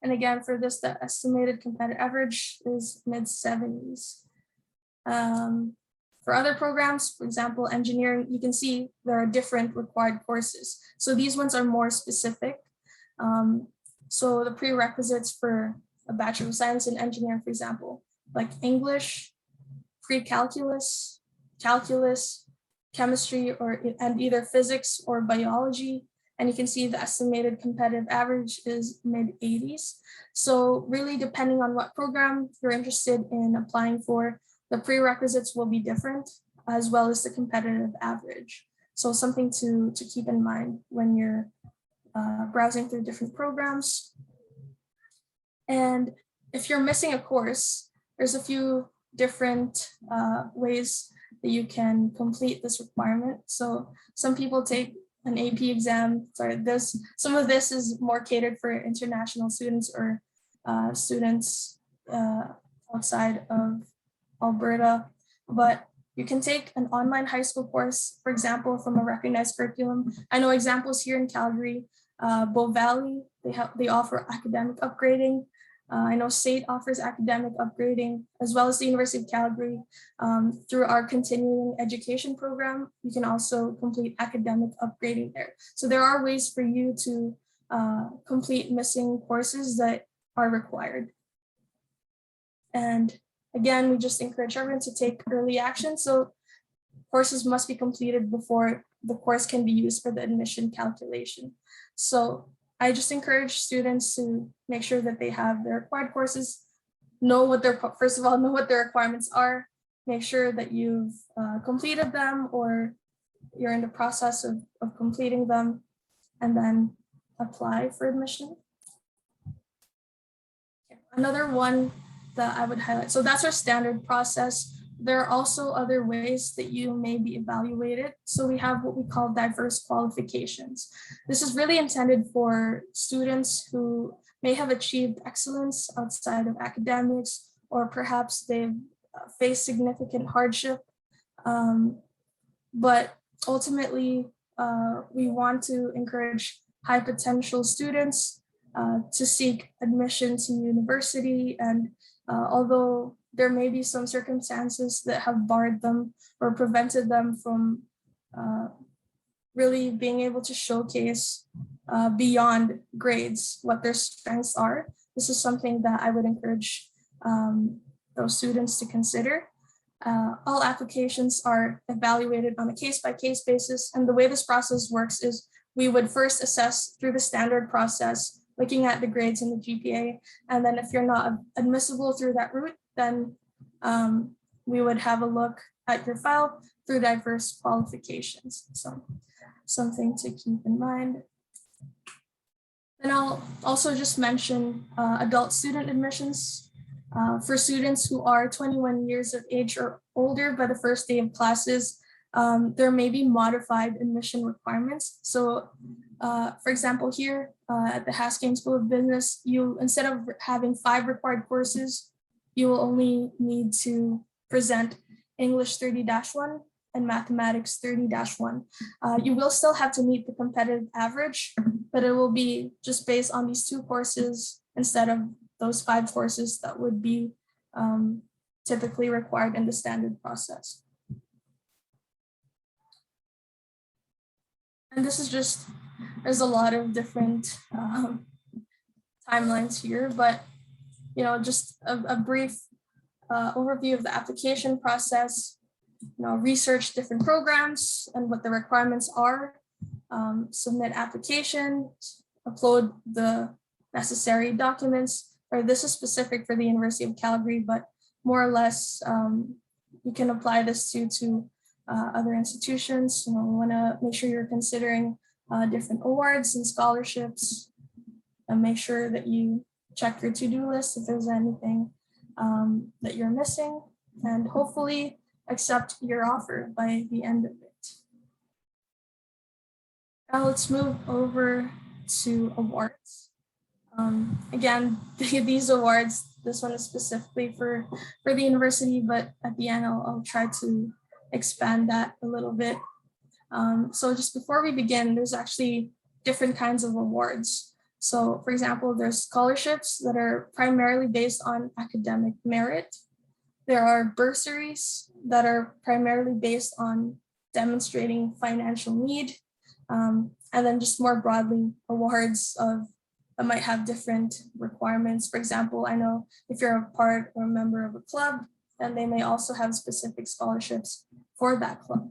And again, for this, the estimated competitive average is mid-70s. For other programs, for example, engineering, you can see there are different required courses. So these ones are more specific. So the prerequisites for a Bachelor of Science in Engineering, for example, like English, pre-calculus, calculus, chemistry, and either physics or biology. And you can see the estimated competitive average is mid-80s. So really, depending on what program you're interested in applying for, the prerequisites will be different, as well as the competitive average. So something to keep in mind when you're browsing through different programs. And if you're missing a course, there's a few different ways that you can complete this requirement. So some people take an AP exam. Sorry, some of this is more catered for international students or students outside of Alberta, but you can take an online high school course, for example, from a recognized curriculum. I know examples here in Calgary, Bow Valley, they offer academic upgrading. I know SAIT offers academic upgrading, as well as the University of Calgary. Through our continuing education program, you can also complete academic upgrading there. So there are ways for you to complete missing courses that are required. And again, we just encourage everyone to take early action. So courses must be completed before the course can be used for the admission calculation. So I just encourage students to make sure that they have their required courses, first of all, know what their requirements are, make sure that you've completed them or you're in the process of completing them, and then apply for admission. Another one that I would highlight, so that's our standard process. There are also other ways that you may be evaluated. So we have what we call diverse qualifications. This is really intended for students who may have achieved excellence outside of academics, or perhaps they've faced significant hardship. But ultimately, we want to encourage high potential students to seek admission to university. And although there may be some circumstances that have barred them or prevented them from really being able to showcase beyond grades what their strengths are, this is something that I would encourage those students to consider. All applications are evaluated on a case-by-case basis, and the way this process works is we would first assess through the standard process, looking at the grades and the GPA, and then if you're not admissible through that route, then we would have a look at your file through diverse qualifications. So something to keep in mind. And I'll also just mention adult student admissions. For students who are 21 years of age or older by the first day of classes, there may be modified admission requirements. So for example, here at the Haskayne School of Business, instead of having 5 required courses, you will only need to present English 30-1 and Mathematics 30-1. You will still have to meet the competitive average, but it will be just based on these 2 courses instead of those 5 courses that would be typically required in the standard process. And this is just, there's a lot of different timelines here, but just a brief overview of the application process. Research different programs and what the requirements are, submit application, upload the necessary documents. Or this is specific for the University of Calgary, but more or less, you can apply this to other institutions. We want to make sure you're considering different awards and scholarships, and make sure that you check your to-do list if there's anything that you're missing, and hopefully accept your offer by the end of it. Now let's move over to awards. Again, these awards, this one is specifically for the university, but at the end I'll try to expand that a little bit. So just before we begin, there's actually different kinds of awards. So for example, there's scholarships that are primarily based on academic merit. There are bursaries that are primarily based on demonstrating financial need. And then just more broadly, awards that might have different requirements. For example, I know if you're a part or a member of a club, then they may also have specific scholarships for that club.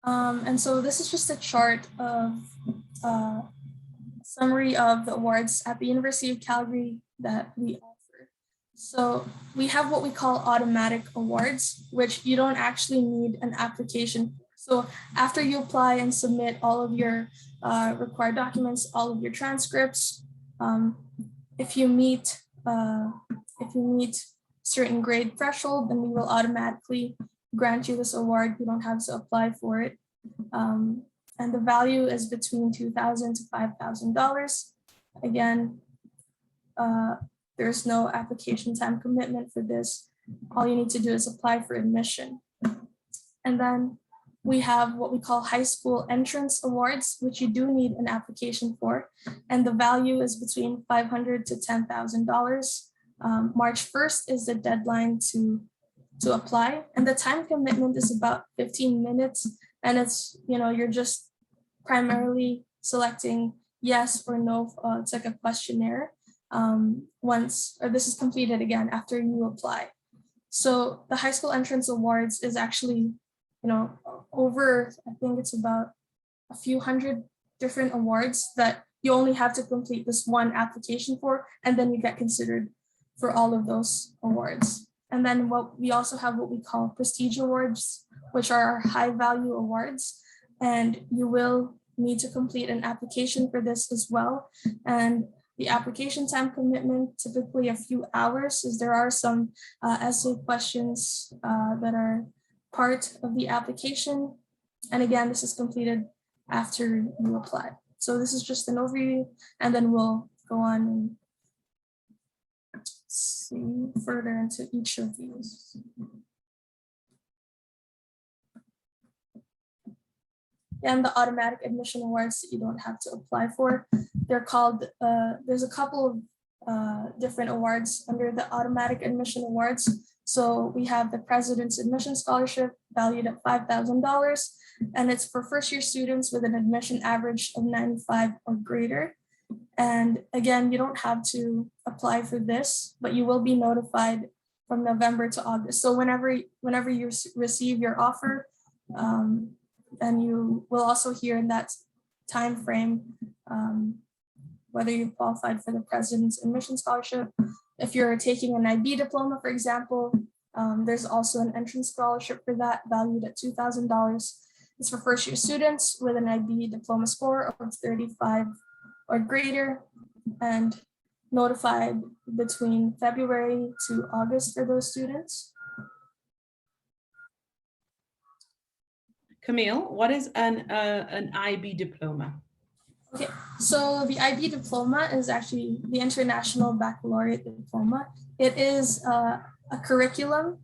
And so this is just a chart of summary of the awards at the University of Calgary that we offer. So we have what we call automatic awards, which you don't actually need an application for. So after you apply and submit all of your required documents, all of your transcripts, if you meet certain grade threshold, then we will automatically grant you this award. You don't have to apply for it. And the value is between $2,000 to $5,000. Again, there's no application time commitment for this. All you need to do is apply for admission. And then we have what we call high school entrance awards, which you do need an application for. And the value is between $500 to $10,000. March 1st is the deadline to apply. And the time commitment is about 15 minutes. And it's, you're just primarily selecting yes or no. It's like a questionnaire this is completed again after you apply. So the high school entrance awards is actually, over, I think it's about a few hundred different awards that you only have to complete this one application for, and then you get considered for all of those awards. And then we also have what we call prestige awards, which are our high value awards. And you will need to complete an application for this as well. And the application time commitment, typically a few hours, as there are some essay questions that are part of the application. And again, this is completed after you apply. So this is just an overview, and then we'll go on and see further into each of these. And the automatic admission awards that you don't have to apply for. They're called, there's a couple of different awards under the automatic admission awards. So we have the President's Admission Scholarship valued at $5,000, and it's for first-year students with an admission average of 95 or greater. And again, you don't have to apply for this, but you will be notified from November to August. So whenever you receive your offer, and you will also hear in that time frame whether you qualified for the President's Admission Scholarship. If you're taking an IB diploma, for example, there's also an entrance scholarship for that valued at $2,000. It's for first-year students with an IB diploma score of 35 or greater, and notified between February to August for those students. Camille, what is an IB diploma? Okay, so the IB diploma is actually the International Baccalaureate Diploma. It is a curriculum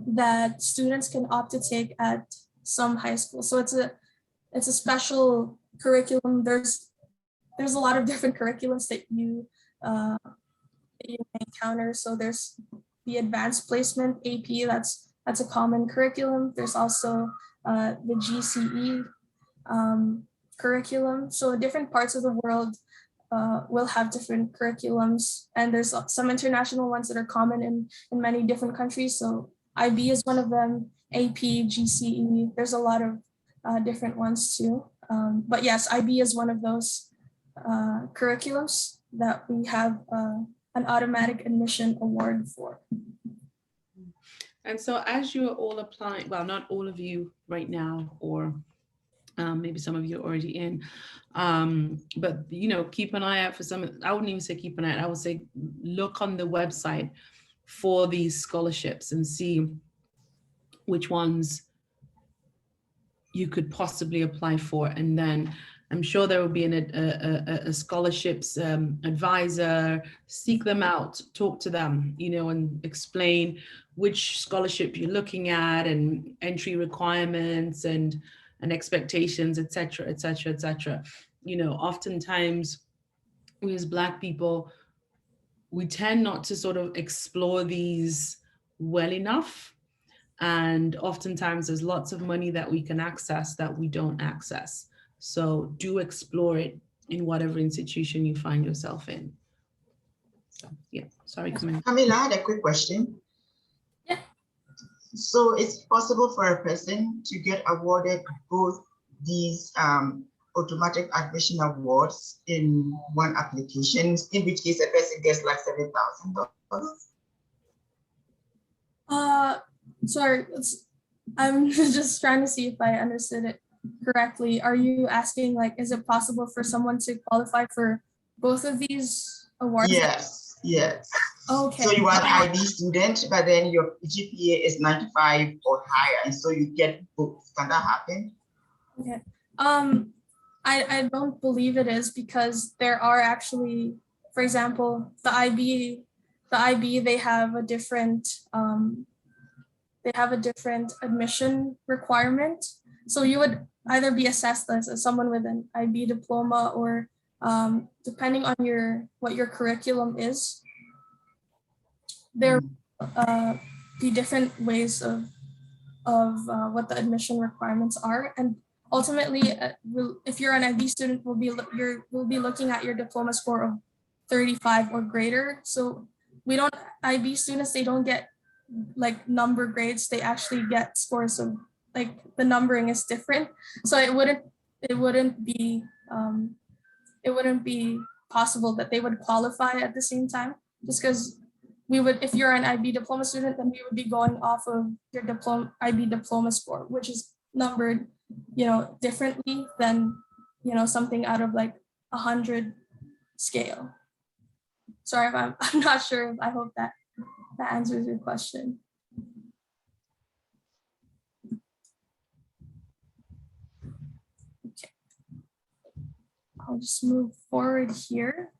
that students can opt to take at some high school. So it's a special curriculum. There's a lot of different curriculums that you may encounter. So there's the Advanced Placement AP. That's a common curriculum. There's also the GCE curriculum. So different parts of the world will have different curriculums, and there's some international ones that are common in many different countries. So IB is one of them, AP, GCE, there's a lot of different ones too. But yes, IB is one of those curriculums. that we have an automatic admission award for. And so as you are all applying, well, not all of you right now, or maybe some of you are already in, but keep an eye out for some. I wouldn't even say keep an eye out. I would say look on the website for these scholarships and see which ones you could possibly apply for. And then I'm sure there will be a scholarships advisor. Seek them out, talk to them, and explain which scholarship you're looking at and entry requirements and expectations, et cetera, et cetera, et cetera. Oftentimes we as Black people, we tend not to sort of explore these well enough. And oftentimes there's lots of money that we can access that we don't access. So do explore it in whatever institution you find yourself in. So yeah, sorry, Camilla. Camilla, I had a quick question. Yeah. So it's possible for a person to get awarded both these automatic admission awards in one application, in which case a person gets like $7,000? Sorry, I'm just trying to see if I understood it correctly. Are you asking, like, is it possible for someone to qualify for both of these awards? Yes, yes. Okay. So you are an IB student, but then your GPA is 95 or higher, and so you get both. Can that happen? Okay. I don't believe it is, because there are actually, for example, the IB, they have a different admission requirement. So you would either be assessed as someone with an IB diploma, or depending on what your curriculum is, there be different ways of what the admission requirements are. And ultimately, if you're an IB student, we'll be looking at your diploma score of 35 or greater. So IB students, they don't get like number grades, they actually get scores of, like, the numbering is different. So it wouldn't be possible that they would qualify at the same time, just because if you're an IB diploma student, then we would be going off of your IB diploma score, which is numbered, differently than, something out of like 100 scale. Sorry if I'm not sure. I hope that answers your question. Okay. I'll just move forward here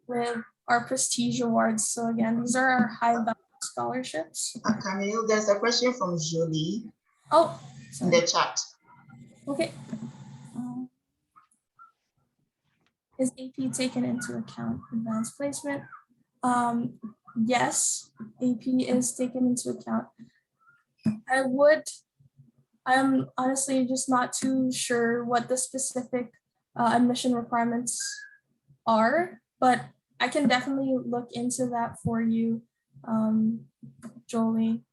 with our prestige awards. So again, these are our high value scholarships. Camille, there's a question from Jolie in the chat. Okay. Is AP taken into account advanced placement? Yes, AP is taken into account. I'm honestly just not too sure what the specific admission requirements are, but I can definitely look into that for you, Jolie.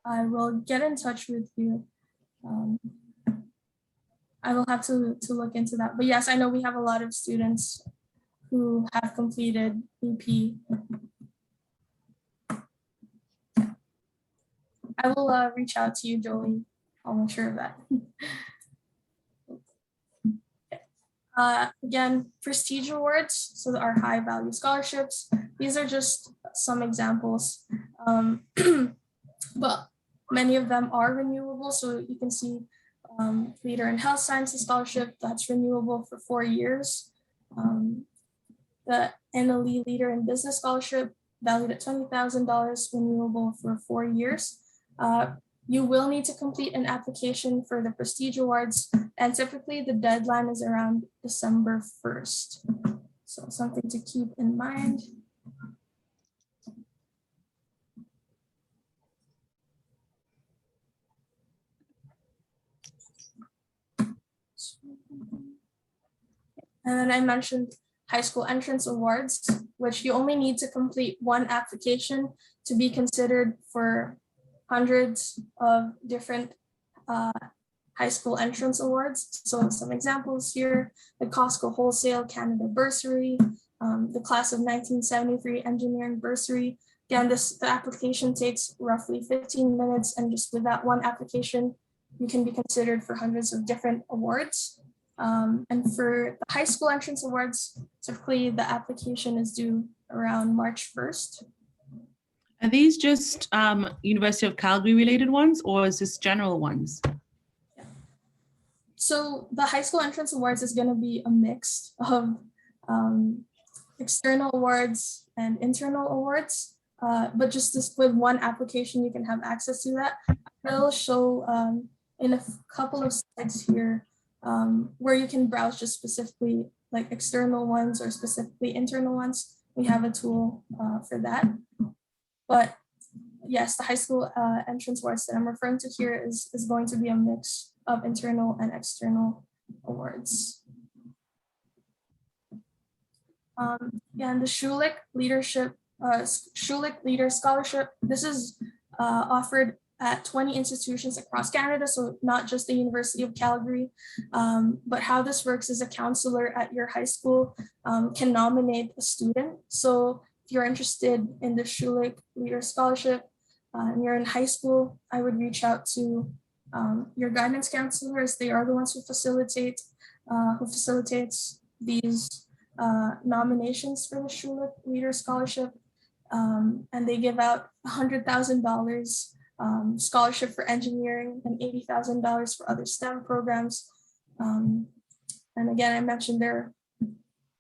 I will get in touch with you. I will have to look into that. But yes, I know we have a lot of students who have completed AP. I will reach out to you, Jolie. I'll make sure of that. Again, prestige awards, so our high value scholarships. These are just some examples, but many of them are renewable. So you can see Leader in Health Sciences Scholarship, that's renewable for 4 years. The NLE Leader in Business Scholarship, valued at $20,000, renewable for 4 years. You will need to complete an application for the prestige awards, and typically the deadline is around December 1st. So something to keep in mind. And then I mentioned high school entrance awards, which you only need to complete one application to be considered for hundreds of different high school entrance awards. So some examples here: the Costco Wholesale Canada Bursary, the Class of 1973 Engineering Bursary. Again, the application takes roughly 15 minutes, and just with that one application, you can be considered for hundreds of different awards. And for the high school entrance awards, typically the application is due around March 1st. Are these just University of Calgary related ones, or is this general ones? So the high school entrance awards is going to be a mix of external awards and internal awards. But just this, with one application, you can have access to that. I'll show in a couple of slides here where you can browse just specifically like external ones or specifically internal ones. We have a tool for that. But yes, the high school entrance awards that I'm referring to here is going to be a mix of internal and external awards. Yeah, and the Schulich Leader Scholarship, this is offered at 20 institutions across Canada, so not just the University of Calgary. But how this works is a counselor at your high school can nominate a student. So if you're interested in the Schulich Leader Scholarship and you're in high school, I would reach out to your guidance counselors. They are the ones who facilitates these nominations for the Schulich Leader Scholarship. And they give out $100,000 scholarship for engineering and $80,000 for other STEM programs. And again, I mentioned they're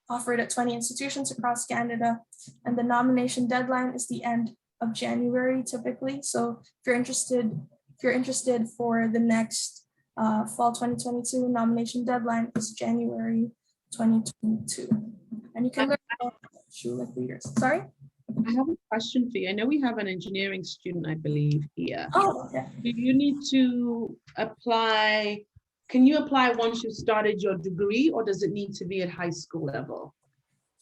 offered at 20 institutions across Canada, and the nomination deadline is the end of January typically. So if you're interested for the next fall 2022 nomination deadline is January 2022. And you can learn about Schulich leaders. Sorry? I have a question for you. I know we have an engineering student, I believe, here. Oh, okay. Do you need to apply? Can you apply once you've started your degree, or does it need to be at high school level?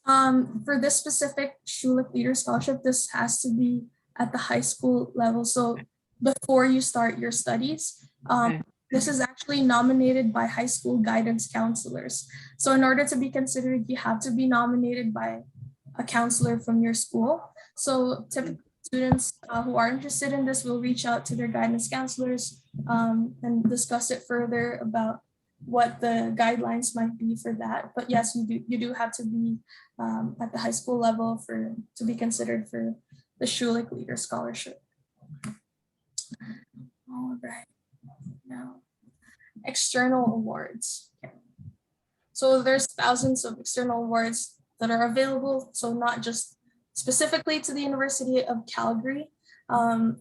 For this specific Schulich Leader Scholarship, this has to be at the high school level. So before you start your studies, Okay. this is actually nominated by high school guidance counselors. So in order to be considered, you have to be nominated by a counselor from your school. So typically students who are interested in this will reach out to their guidance counselors and discuss it further about what the guidelines might be for that. But yes, you do have to be at the high school level to be considered for the Schulich Leader Scholarship. All right, now external awards. Okay. So there's thousands of external awards that are available. So not just specifically to the University of Calgary.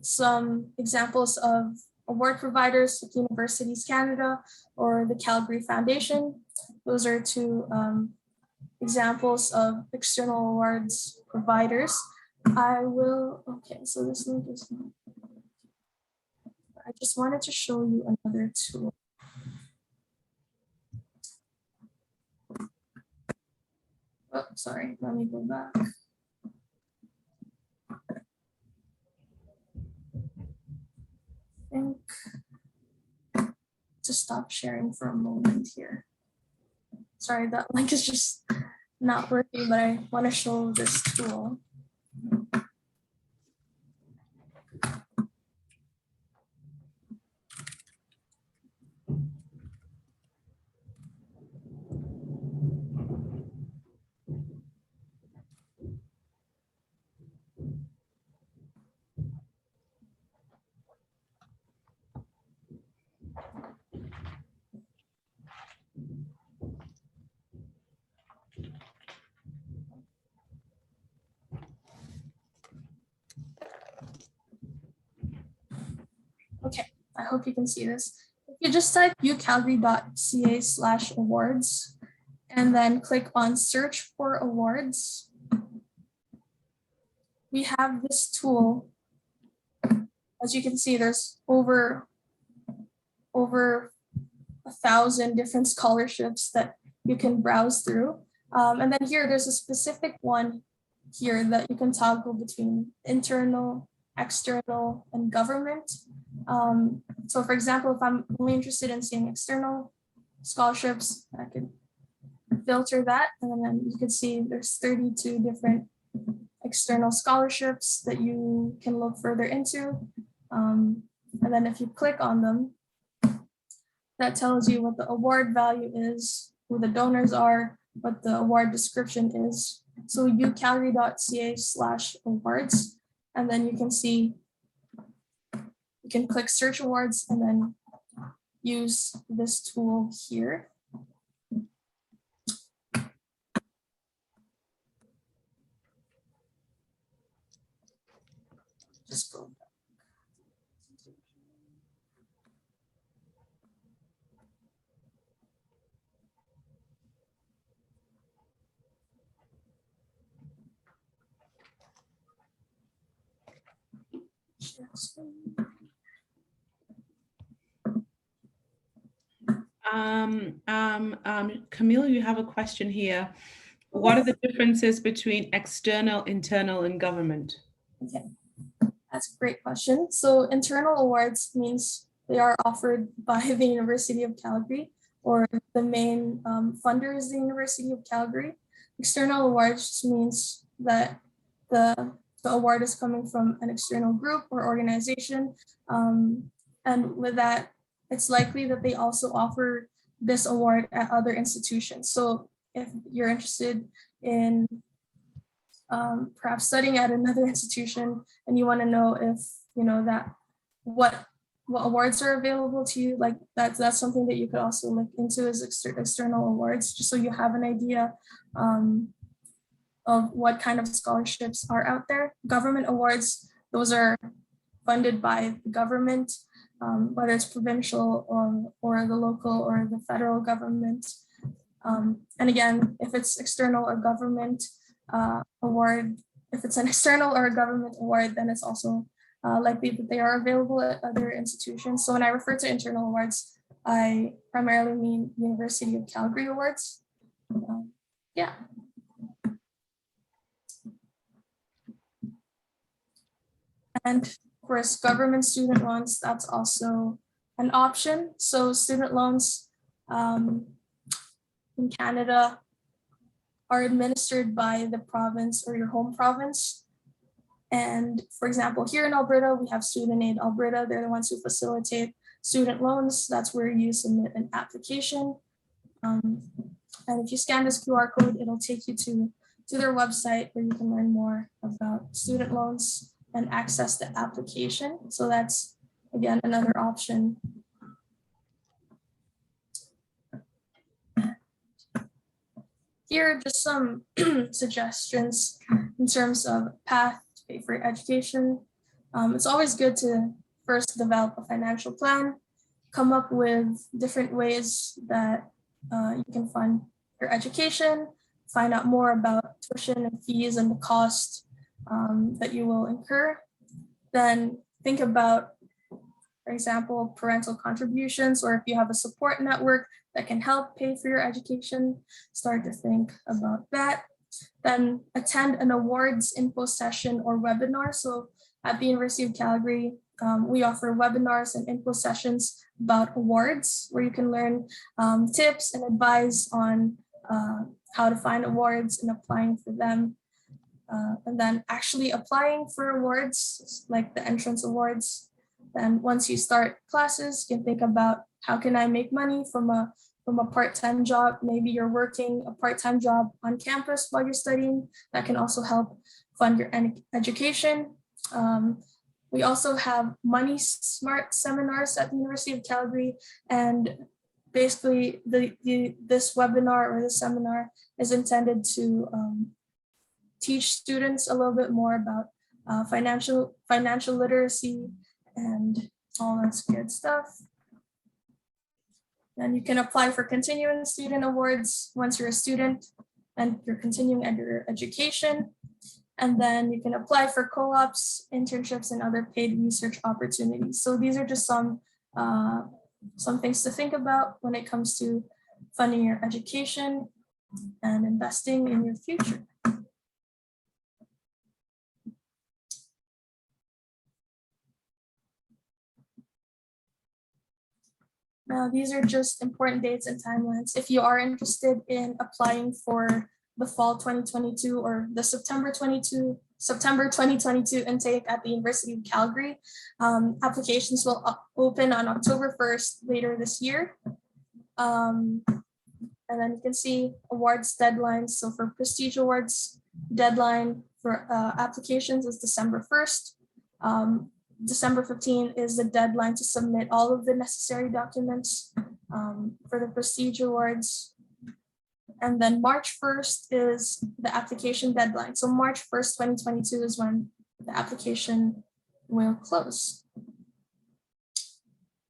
Some examples of award providers like Universities Canada or the Calgary Foundation. Those are two examples of external awards providers. Okay, so this link is not. I just wanted to show you another tool. Oh, sorry, let me go back. I think to stop sharing for a moment here. Sorry, that link is just not working, but I want to show this tool. Okay, I hope you can see this. If you just type ucalgary.ca/awards and then click on search for awards, we have this tool. As you can see, there's over 1,000 different scholarships that you can browse through. And then here, there's a specific one here that you can toggle between internal external, and government. So for example, if I'm only interested in seeing external scholarships, I could filter that, and then you can see there's 32 different external scholarships that you can look further into. And then if you click on them, that tells you what the award value is, who the donors are, what the award description is. So ucalgary.ca/awards, and then you can see, you can click search awards and then use this tool here. Just go back. Camille, you have a question here. What are the differences between external, internal, and government? Okay, that's a great question. So internal awards means they are offered by the University of Calgary, or the main funder is the University of Calgary. External awards just means that the award is coming from an external group or organization. And with that, it's likely that they also offer this award at other institutions. So if you're interested in perhaps studying at another institution and you want to know if, you know, that what awards are available to you, like that's something that you could also look into as external awards, just so you have an idea of what kind of scholarships are out there. Government awards, those are funded by the government, whether it's provincial or the local or the federal government. And again, if it's external or government award, if it's an external or a government award, then it's also likely that they are available at other institutions. So when I refer to internal awards, I primarily mean University of Calgary awards. Yeah. And of course, government student loans, that's also an option. So student loans in Canada are administered by the province or your home province. And for example, here in Alberta, we have Student Aid Alberta. They're the ones who facilitate student loans. That's where you submit an application. And if you scan this QR code, it'll take you to their website where you can learn more about student loans and access the application. So that's, again, another option. Here are just some suggestions in terms of path to pay for your education. It's always good to first develop a financial plan, come up with different ways that you can fund your education, find out more about tuition and fees and the cost that you will incur. Then think about, for example, parental contributions, or if you have a support network that can help pay for your education, start to think about that. Then attend an awards info session or webinar. So at the University of Calgary, we offer webinars and info sessions about awards, where you can learn tips and advice on how to find awards and applying for them. And then actually applying for awards, like the entrance awards. Then once you start classes, you can think about, how can I make money from a part-time job? Maybe you're working a part-time job on campus while you're studying. That can also help fund your education. We also have Money Smart seminars at the University of Calgary, and basically this webinar or this seminar is intended to teach students a little bit more about financial literacy and all that good stuff. And you can apply for continuing student awards once you're a student and you're continuing at your education. And then you can apply for co-ops, internships, and other paid research opportunities. So these are just some things to think about when it comes to funding your education and investing in your future. These are just important dates and timelines. If you are interested in applying for the fall 2022 or the September 2022 intake at the University of Calgary, applications will open on October 1st later this year. And then you can see awards deadlines. So for Prestige Awards, deadline for applications is December 1st. December 15th is the deadline to submit all of the necessary documents for the Prestige Awards. And then March 1st is the application deadline. So March 1st, 2022 is when the application will close.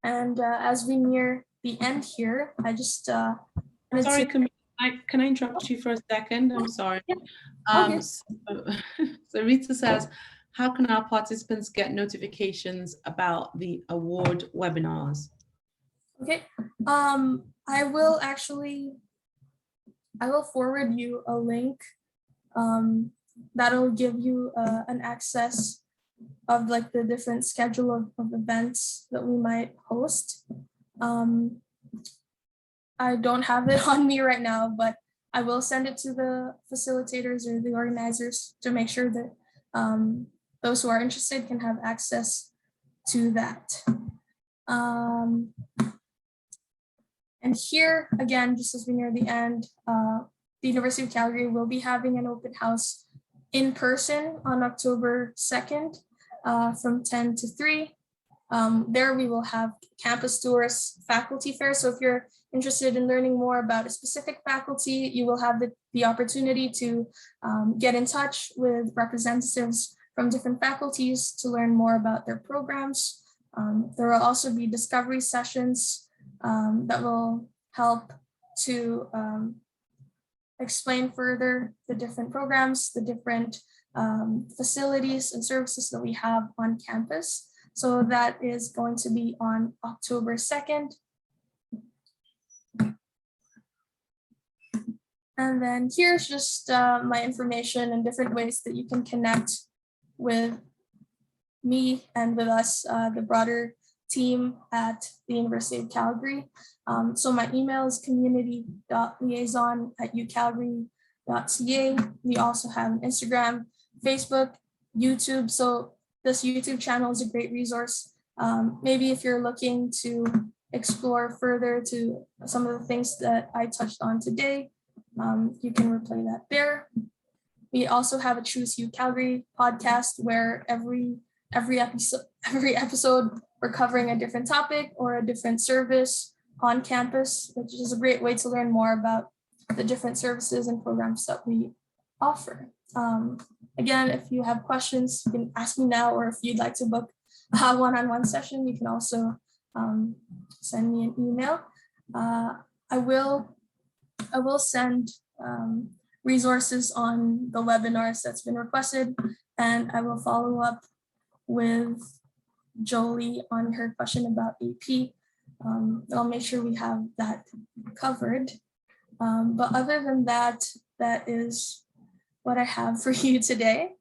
And as we near the end here, I just Sorry, can I interrupt you for a second? I'm sorry. Okay. So Rita says, how can our participants get notifications about the award webinars? Okay, I will forward you a link that'll give you an access of like the different schedule of events that we might host. I don't have it on me right now, but I will send it to the facilitators or the organizers to make sure that those who are interested can have access to that. And here, again, just as we near the end, the University of Calgary will be having an open house in person on October 2nd from 10 to 3. There we will have campus tours, faculty fair. So if you're interested in learning more about a specific faculty, you will have the opportunity to get in touch with representatives from different faculties to learn more about their programs. There will also be discovery sessions that will help to explain further the different programs, the different facilities and services that we have on campus. So that is going to be on October 2nd. And then here's just my information and different ways that you can connect with me and with us, the broader team at the University of Calgary. So my email is community.liaison@ucalgary.ca. We also have an Instagram, Facebook, YouTube. So this YouTube channel is a great resource. Maybe if you're looking to explore further to some of the things that I touched on today, you can replay that there. We also have a Choose You Calgary podcast where every episode we're covering a different topic or a different service on campus, which is a great way to learn more about the different services and programs that we offer. Again, if you have questions, you can ask me now, or if you'd like to book a one-on-one session, you can also send me an email. I will send resources on the webinars that's been requested, and I will follow up with Jolie on her question about AP. I'll make sure we have that covered. But other than that, that is what I have for you today.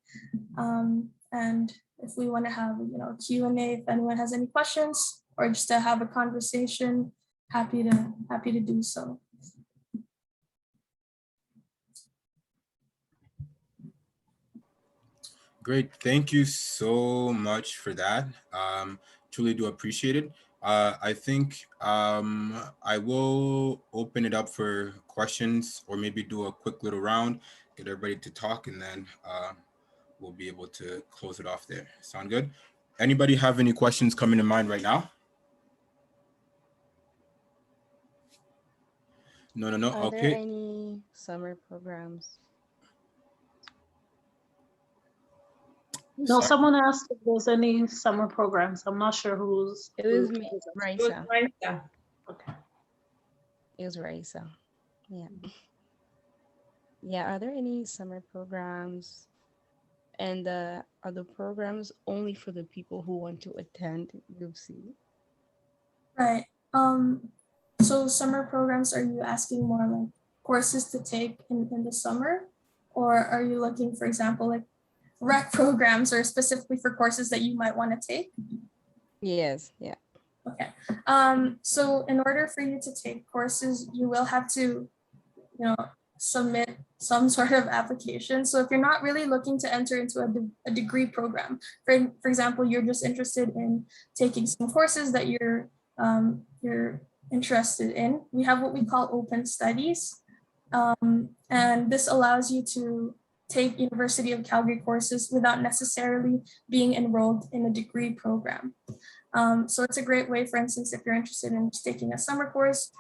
And if we want to have a Q&A, if anyone has any questions or just to have a conversation, happy to do so. Great. Thank you so much for that. Truly do appreciate it. I think I will open it up for questions, or maybe do a quick little round, get everybody to talk, and then we'll be able to close it off there. Sound good? Anybody have any questions coming to mind right now? No. Are Okay. there any summer programs? No, someone asked if there's any summer programs. I'm not sure who's. It was me, It was Raisa. Raisa. Okay. It was Raisa. Yeah. Yeah. Are there any summer programs? And are the programs only for the people who want to attend UC? Right. So summer programs, are you asking more like courses to take in the summer? Or are you looking, for example, like rec programs or specifically for courses that you might want to take? Yes. Yeah. Okay. So in order for you to take courses, you will have to, submit some sort of application. So if you're not really looking to enter into a degree program, for example, you're just interested in taking some courses that you're interested in, we have what we call open studies. And this allows you to take University of Calgary courses without necessarily being enrolled in a degree program. So it's a great way, for instance, if you're interested in just taking a summer course,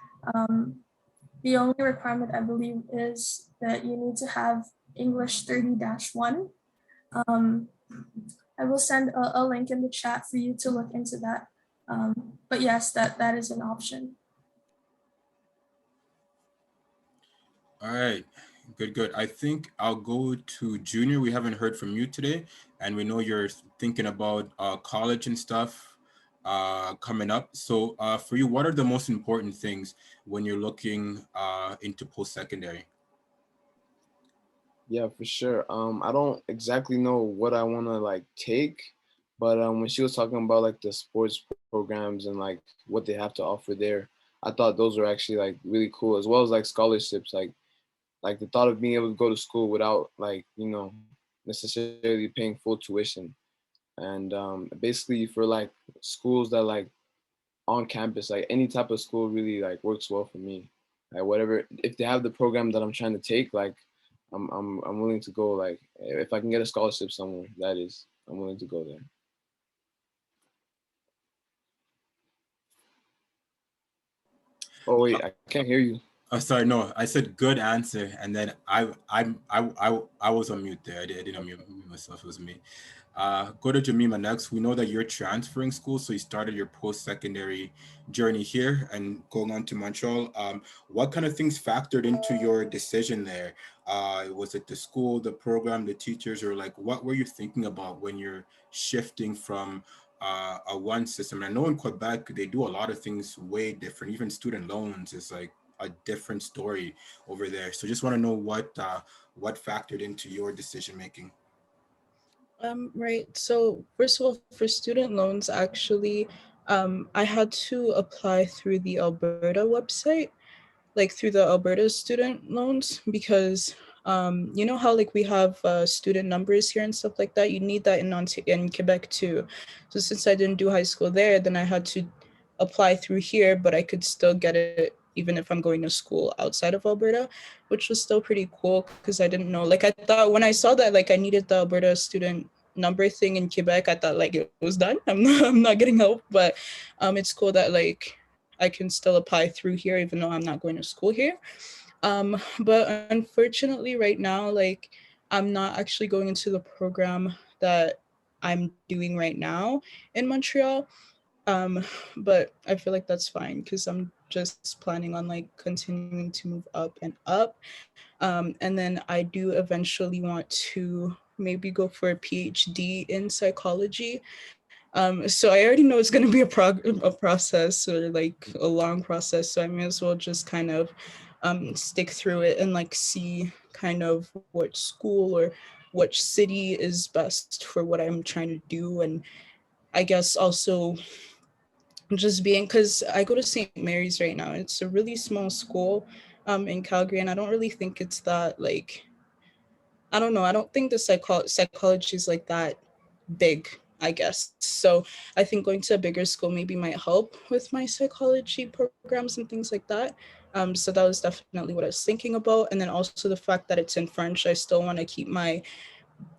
the only requirement I believe is that you need to have English 30-1. I will send a link in the chat for you to look into that. But yes, that is an option. All right, good. I think I'll go to Junior. We haven't heard from you today, and we know you're thinking about college and stuff coming up. So for you, what are the most important things when you're looking into post-secondary? Yeah, for sure. I don't exactly know what I want to like take, but when she was talking about like the sports programs and like what they have to offer there, I thought those were actually like really cool, as well as like scholarships, like the thought of being able to go to school without like, necessarily paying full tuition. And basically for like schools that like on campus, like any type of school really like works well for me. Like whatever, if they have the program that I'm trying to take, like I'm willing to go. Like if I can get a scholarship somewhere, that is, I'm willing to go there. Oh wait, I can't hear you. Oh, sorry, no, I said good answer, and then I was on mute there. I didn't unmute myself. It was me. Go to Jemima next. We know that you're transferring school, so you started your post-secondary journey here and going on to Montreal. What kind of things factored into your decision there? Was it the school, the program, the teachers, or like what were you thinking about when you're shifting from a one system? And I know in Quebec they do a lot of things way different. Even student loans is like a different story over there. So just want to know what factored into your decision making. Right. So first of all, for student loans, actually, I had to apply through the Alberta website, like through the Alberta student loans, because you know how like we have student numbers here and stuff like that. You need that in Quebec too. So since I didn't do high school there, then I had to apply through here, but I could still get it even if I'm going to school outside of Alberta, which was still pretty cool because I didn't know. Like I thought when I saw that like I needed the Alberta student number thing in Quebec, I thought like it was done. I'm not getting help, but it's cool that like I can still apply through here even though I'm not going to school here. But unfortunately right now, like I'm not actually going into the program that I'm doing right now in Montreal. But I feel like that's fine because I'm just planning on like continuing to move up and up. And then I do eventually want to maybe go for a PhD in psychology. So I already know it's going to be a process or like a long process. So I may as well just kind of stick through it and like see kind of what school or which city is best for what I'm trying to do. And I guess also just being, because I go to St. Mary's right now. It's a really small school in Calgary, and I don't really think it's that like, I don't know. I don't think the psychology is like that big, I guess. So I think going to a bigger school maybe might help with my psychology programs and things like that. So that was definitely what I was thinking about. And then also the fact that it's in French, I still want to keep my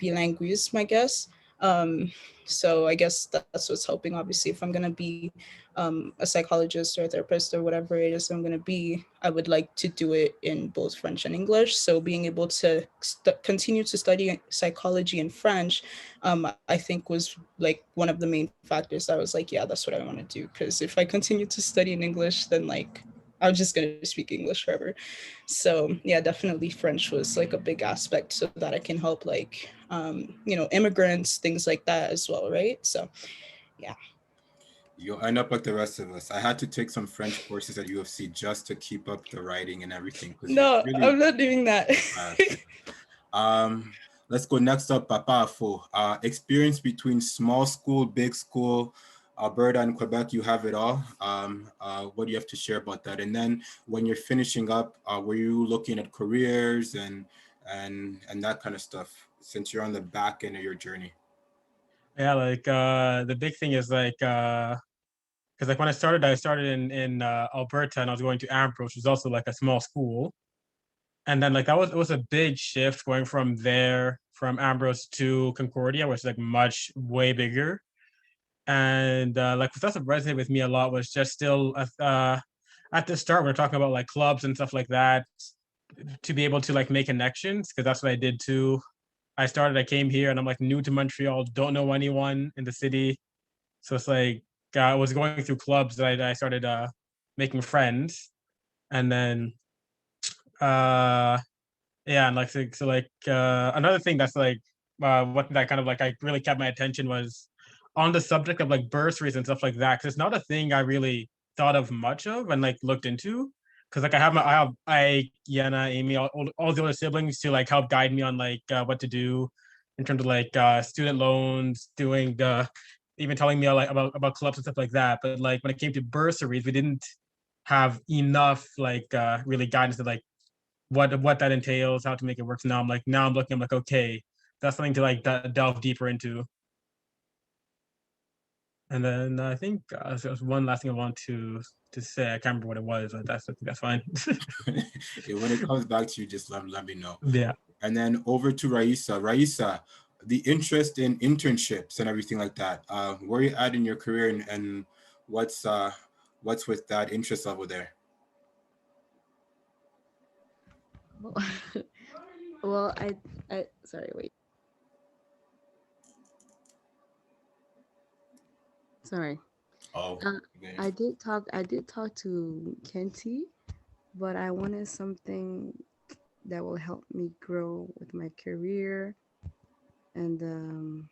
bilingualism, I guess. So I guess that's what's helping. Obviously, if I'm gonna be a psychologist or a therapist or whatever it is I'm gonna be, I would like to do it in both French and English. So being able to continue to study psychology in French, I think was like one of the main factors that I was like, yeah, that's what I want to do. Because if I continue to study in English, then like I'm just gonna speak English forever. So yeah, definitely French was like a big aspect so that I can help like immigrants, things like that as well, right? So yeah. You'll end up like the rest of us. I had to take some French courses at UFC just to keep up the writing and everything. No, really, I'm not doing that. Let's go next up, Papa Fo. Experience between small school, big school. Alberta and Quebec, you have it all. What do you have to share about that? And then when you're finishing up, were you looking at careers and that kind of stuff, since you're on the back end of your journey? Yeah, like the big thing is like because like when I started in Alberta, and I was going to Ambrose, which is also like a small school. And then like it was a big shift going from there, from Ambrose to Concordia, which is like much way bigger. And like stuff that resonated with me a lot was just still at the start, we're talking about like clubs and stuff like that, to be able to like make connections, because that's what I did too. I came here and I'm like new to Montreal, don't know anyone in the city. So it's like I was going through clubs that I started making friends. And then yeah, and like so like another thing that's like what that kind of like I really kept my attention was on the subject of like bursaries and stuff like that, because it's not a thing I really thought of much of and like looked into, because like Yana, Amy, all the other siblings to like help guide me on like what to do in terms of like student loans, doing the even telling me like about clubs and stuff like that. But like when it came to bursaries, we didn't have enough like really guidance to like what that entails, how to make it work. So now I'm looking, I'm like, okay, that's something to like delve deeper into. And then I think there's one last thing I want to say. I can't remember what it was, but that's fine. Yeah, when it comes back to you, just let me know. Yeah. And then over to Raisa. Raisa, the interest in internships and everything like that. Where are you at in your career, and what's with that interest level there? Well, I sorry, wait. Sorry. Oh, I did talk to Kenty, but I wanted something that will help me grow with my career, and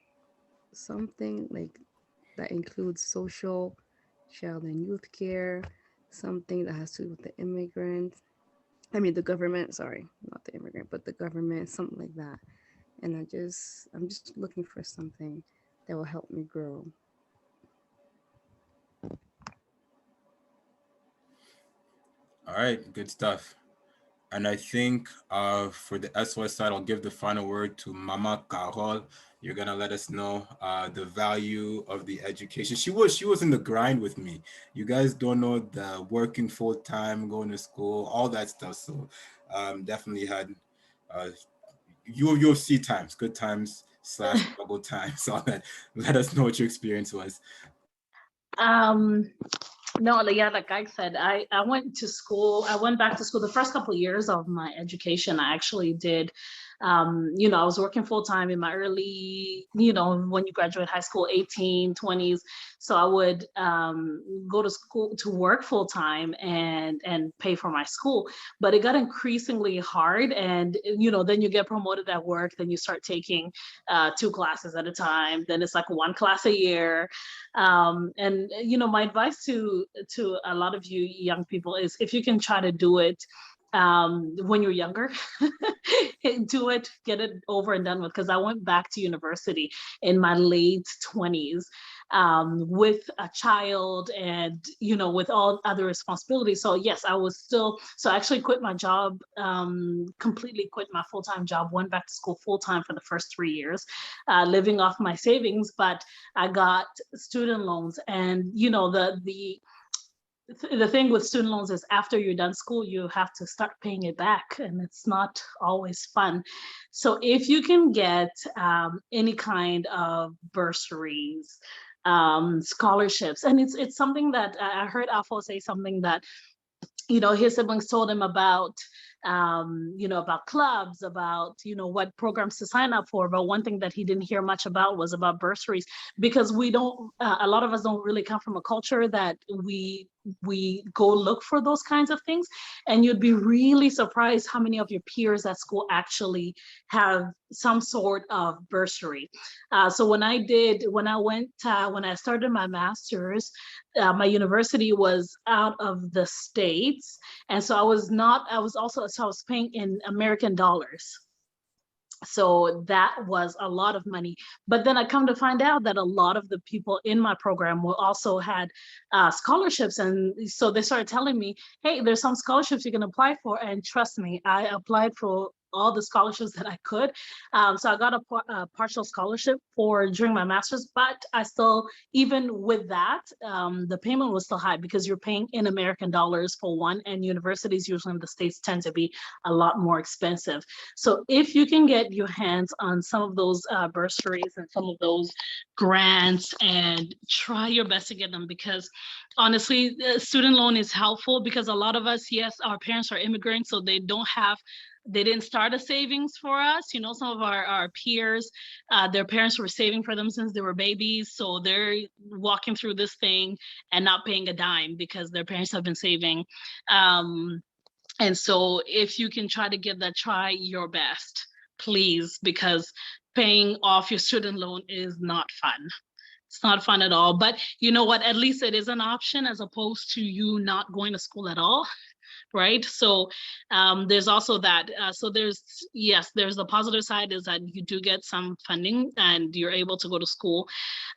something like that includes social, child and youth care, something that has to do with the immigrant. I mean the government, sorry, not the immigrant, but the government, something like that. And I'm just looking for something that will help me grow. all right, good stuff. And I think for the SOS side, I'll give the final word to Mama Carol. You're gonna let us know the value of the education. She was in the grind with me. You guys don't know the working full time, going to school, all that stuff. So definitely had you'll see times, good times / struggle times, all that. Let us know what your experience was. No, yeah, like I said, I went to school. I went back to school. The first couple of years of my education, I actually did. I was working full time in my early, when you graduate high school, 18, 20s. So I would go to school to work full time and pay for my school. But it got increasingly hard. And, then you get promoted at work, then you start taking 2 classes at a time. Then it's like 1 class a year. My advice to a lot of you young people is, if you can try to do it when you're younger, do it, get it over and done with. Because I went back to university in my late 20s with a child and, with all other responsibilities. So yes, so I actually quit my job, completely quit my full-time job, went back to school full-time for the first 3 years, living off my savings, but I got student loans. And, the thing with student loans is, after you're done school, you have to start paying it back, and it's not always fun. So if you can get any kind of bursaries, scholarships, and it's something that I heard Afo say something that his siblings told him about, about clubs, about, what programs to sign up for. But one thing that he didn't hear much about was about bursaries, because we don't, a lot of us don't really come from a culture that we go look for those kinds of things. And you'd be really surprised how many of your peers at school actually have some sort of bursary. So when I started my master's, my university was out of the States. And so I was paying in American dollars. So that was a lot of money. But then I come to find out that a lot of the people in my program will also had scholarships. And so they started telling me, hey, there's some scholarships you can apply for. And trust me, I applied for all the scholarships that I could. So I got a partial scholarship for during my master's, but I still, even with that, the payment was still high because you're paying in American dollars for one, and universities usually in the States tend to be a lot more expensive. So if you can get your hands on some of those bursaries and some of those grants, and try your best to get them, because honestly, the student loan is helpful because a lot of us, yes, our parents are immigrants, so they didn't start a savings for us. You know, some of our peers, their parents were saving for them since they were babies. So they're walking through this thing and not paying a dime because their parents have been saving. And so if you can try to get that, try your best, please, because paying off your student loan is not fun. It's not fun at all. But you know what? At least it is an option as opposed to you not going to school at all. Right. So there's also that. So yes, there's the positive side is that you do get some funding and you're able to go to school,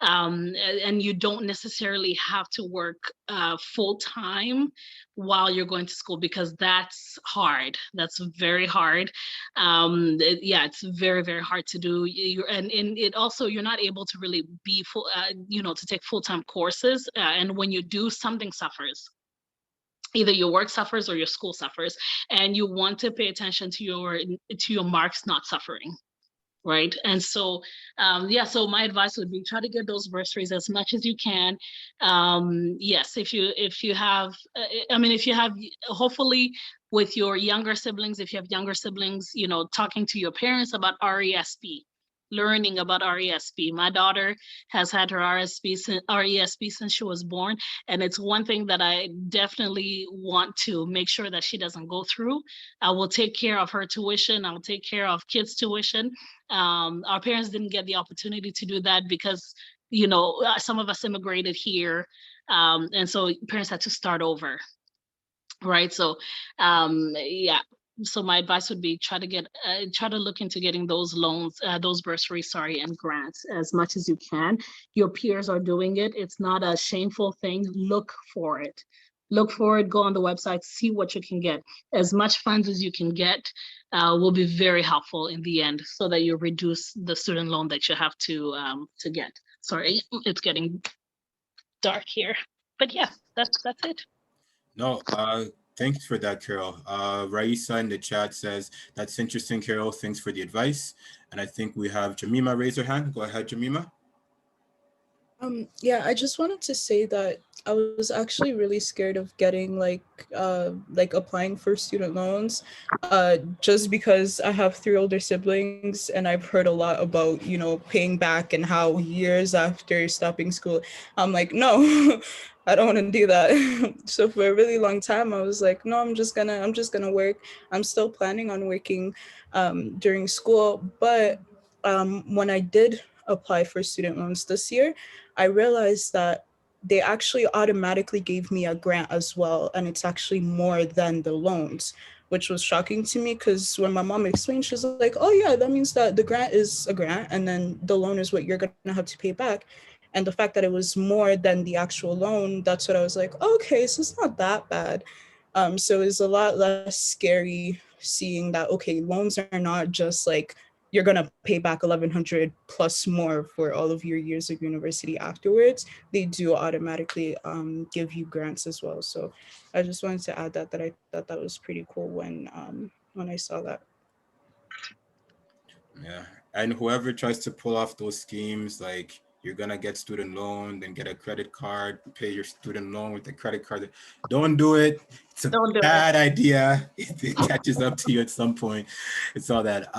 and you don't necessarily have to work full time while you're going to school, because that's hard. That's very hard. It's very, very hard to do. And it also, you're not able to really be full, to take full-time courses. And when you do, something suffers. Either your work suffers or your school suffers, and you want to pay attention to your marks not suffering, right? And so so my advice would be try to get those bursaries as much as you can. Yes, if you have hopefully with your younger siblings, if you have younger siblings, talking to your parents about RESP, learning about RESP. My daughter has had her RESP since she was born, and it's one thing that I definitely want to make sure that she doesn't go through. I will take care of her tuition. I'll take care of kids' tuition. Our parents didn't get the opportunity to do that because, some of us immigrated here, and so parents had to start over, right? So, So my advice would be try to look into getting those loans, those bursaries, and grants as much as you can. Your peers are doing it. It's not a shameful thing. Look for it. Go on the website, see what you can get. As much funds as you can get will be very helpful in the end, so that you reduce the student loan that you have to get. Sorry, it's getting dark here. But yeah, that's it. No, thanks for that, Carol. Raisa in the chat says, that's interesting, Carol. Thanks for the advice. And I think we have Jamima raise her hand. Go ahead, Jamima. Yeah, I just wanted to say that I was actually really scared of getting like applying for student loans, just because I have 3 older siblings and I've heard a lot about, paying back and how years after stopping school, I'm like, no, I don't want to do that. So for a really long time, I was like, no, I'm just gonna work. I'm still planning on working during school. But when I did apply for student loans this year, I realized that they actually automatically gave me a grant as well. And it's actually more than the loans, which was shocking to me, because when my mom explained, she was like, oh yeah, that means that the grant is a grant and then the loan is what you're gonna have to pay back. And the fact that it was more than the actual loan, that's what I was like, okay, so it's not that bad. So it's a lot less scary seeing that, okay, loans are not just like, you're going to pay back 1,100 plus more for all of your years of university afterwards. They do automatically give you grants as well. So I just wanted to add that I thought that was pretty cool when I saw that. Yeah, and whoever tries to pull off those schemes, like you're gonna get student loan, then get a credit card, pay your student loan with the credit card. Don't do it. It's a bad idea. It catches up to you at some point. It's all that.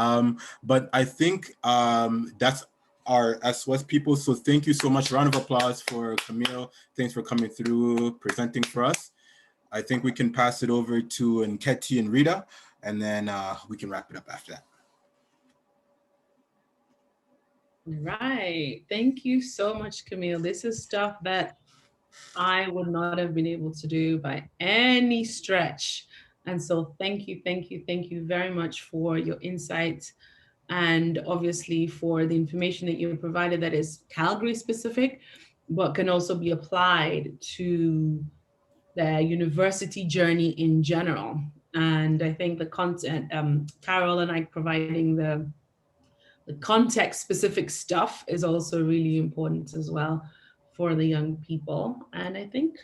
But I think that's our SWES people. So thank you so much. Round of applause for Camille. Thanks for coming through, presenting for us. I think we can pass it over to Nketi and Rita, and then we can wrap it up after that. Right. Thank you so much, Camille. This is stuff that I would not have been able to do by any stretch. And so thank you very much for your insights. and obviously for the information that you provided that is Calgary specific, but can also be applied to the university journey in general. And I think the content, Carol and I providing the context specific stuff is also really important as well for the young people. And I think,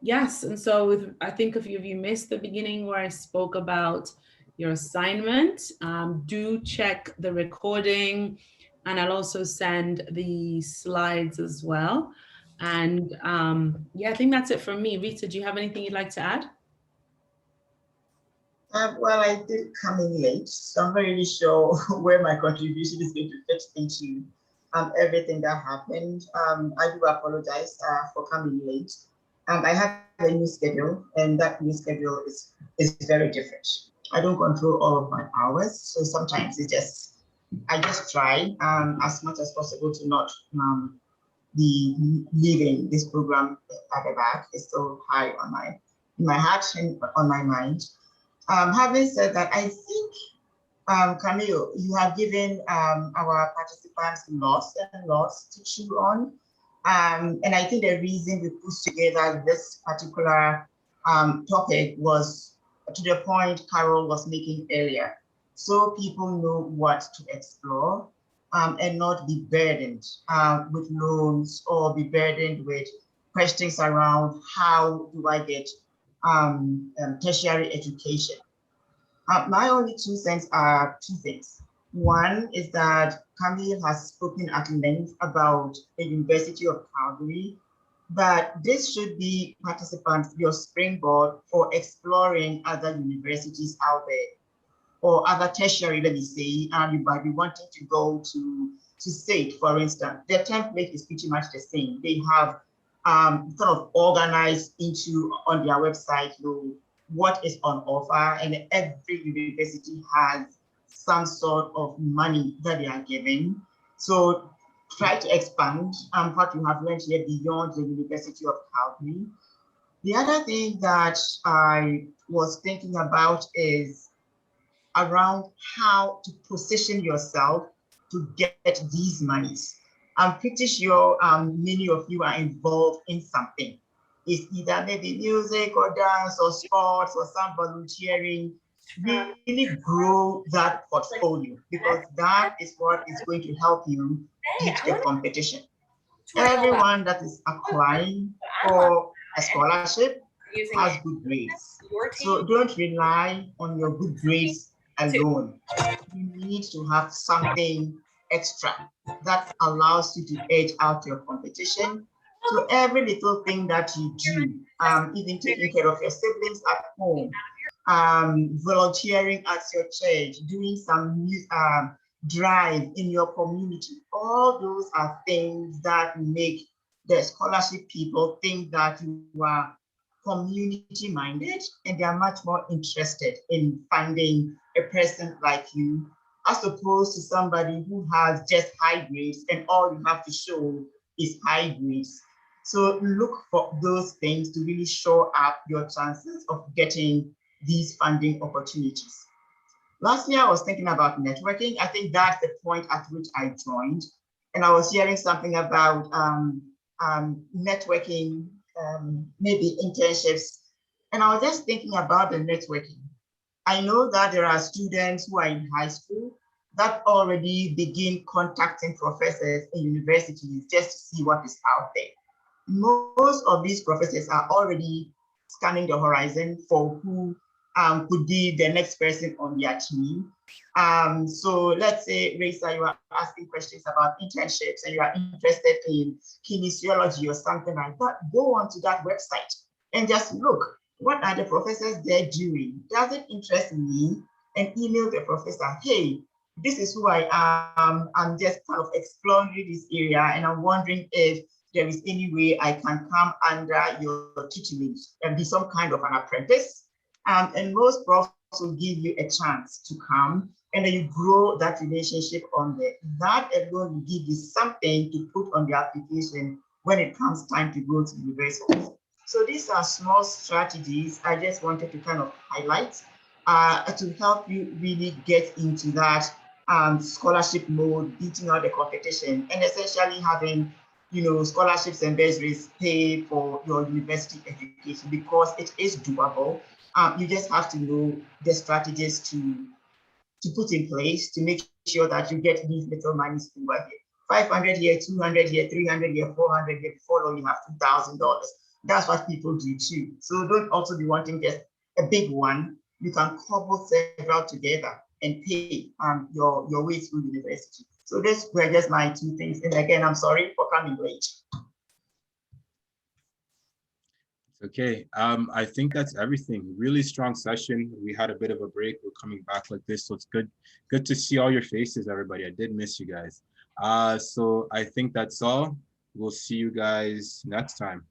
yes. And so I think if you missed the beginning where I spoke about your assignment, do check the recording, and I'll also send the slides as well. And yeah, I think that's it from me. Rita, do you have anything you'd like to add? Well, I did come in late, so I'm not really sure where my contribution is going to fit into everything that happened. I do apologize for coming late. I have a new schedule, and that new schedule is very different. I don't control all of my hours, so sometimes I just try as much as possible to not be leaving this program at the back. It's so high on my heart and on my mind. Having said that, I think, Camille, you have given our participants lots and lots to chew on. And I think the reason we put together this particular topic was to the point Carol was making earlier. So people know what to explore and not be burdened with loans or be burdened with questions around how do I get tertiary education. My only 2 cents are 2 things. One is that Camille has spoken at length about the University of Calgary, but this should be participants, your springboard for exploring other universities out there or other tertiary, let me say, and you might be wanting to go to state, for instance. Their template is pretty much the same. They have sort of organized on their website what is on offer, and every university has some sort of money that they are giving. So try to expand what you have learned here beyond the University of Calgary. The other thing that I was thinking about is around how to position yourself to get these monies. I'm pretty sure many of you are involved in something. It's either maybe music or dance or sports or some volunteering. Really grow that portfolio, because that is what is going to help you beat the competition. Everyone that is applying for a scholarship has good grades. So don't rely on your good grades alone. You need to have something extra that allows you to edge out your competition. So every little thing that you do, even taking care of your siblings at home, volunteering at your church, doing some drive in your community, all those are things that make the scholarship people think that you are community minded, and they are much more interested in finding a person like you, as opposed to somebody who has just high grades and all you have to show is high grades. So look for those things to really show up your chances of getting these funding opportunities. Lastly, I was thinking about networking. I think that's the point at which I joined. And I was hearing something about networking, maybe internships. And I was just thinking about the networking. I know that there are students who are in high school that already begin contacting professors in universities just to see what is out there. Most of these professors are already scanning the horizon for who could be the next person on their team. So let's say, Raisa, you are asking questions about internships and you are interested in kinesiology or something like that. Go onto that website and just look, what are the professors there doing? Does it interest me? And email the professor, hey, this is who I am. I'm just kind of exploring this area and I'm wondering if there is any way I can come under your tutelage and be some kind of an apprentice. And most profs will give you a chance to come, and then you grow that relationship on there. That alone will give you something to put on the application when it comes time to go to university. So these are small strategies I just wanted to kind of highlight to help you really get into that scholarship mode, beating out the competition, and essentially having, scholarships and bursaries pay for your university education, because it is doable. You just have to know the strategies to put in place to make sure that you get these little monies to work it. 500 here, 200 here, 300 here, 400 here, before long you have $2,000. That's what people do too. So don't also be wanting just a big one. You can cobble several together and pay your way through university. So these were just my 2 things. And again, I'm sorry for coming late. Okay, I think that's everything. Really strong session. We had a bit of a break. We're coming back like this, so it's good to see all your faces, everybody. I did miss you guys. So I think that's all. We'll see you guys next time.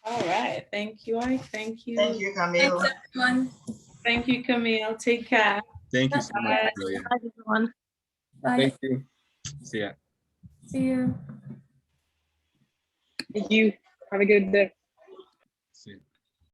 All right. Thank you. Thank you. Thank you, Camille. Thanks, everyone. Thank you, Camille. Take care. Thank you so much, Bye. Julia. Bye, everyone. Bye. Thank you. See ya. See you. Thank you. Have a good day.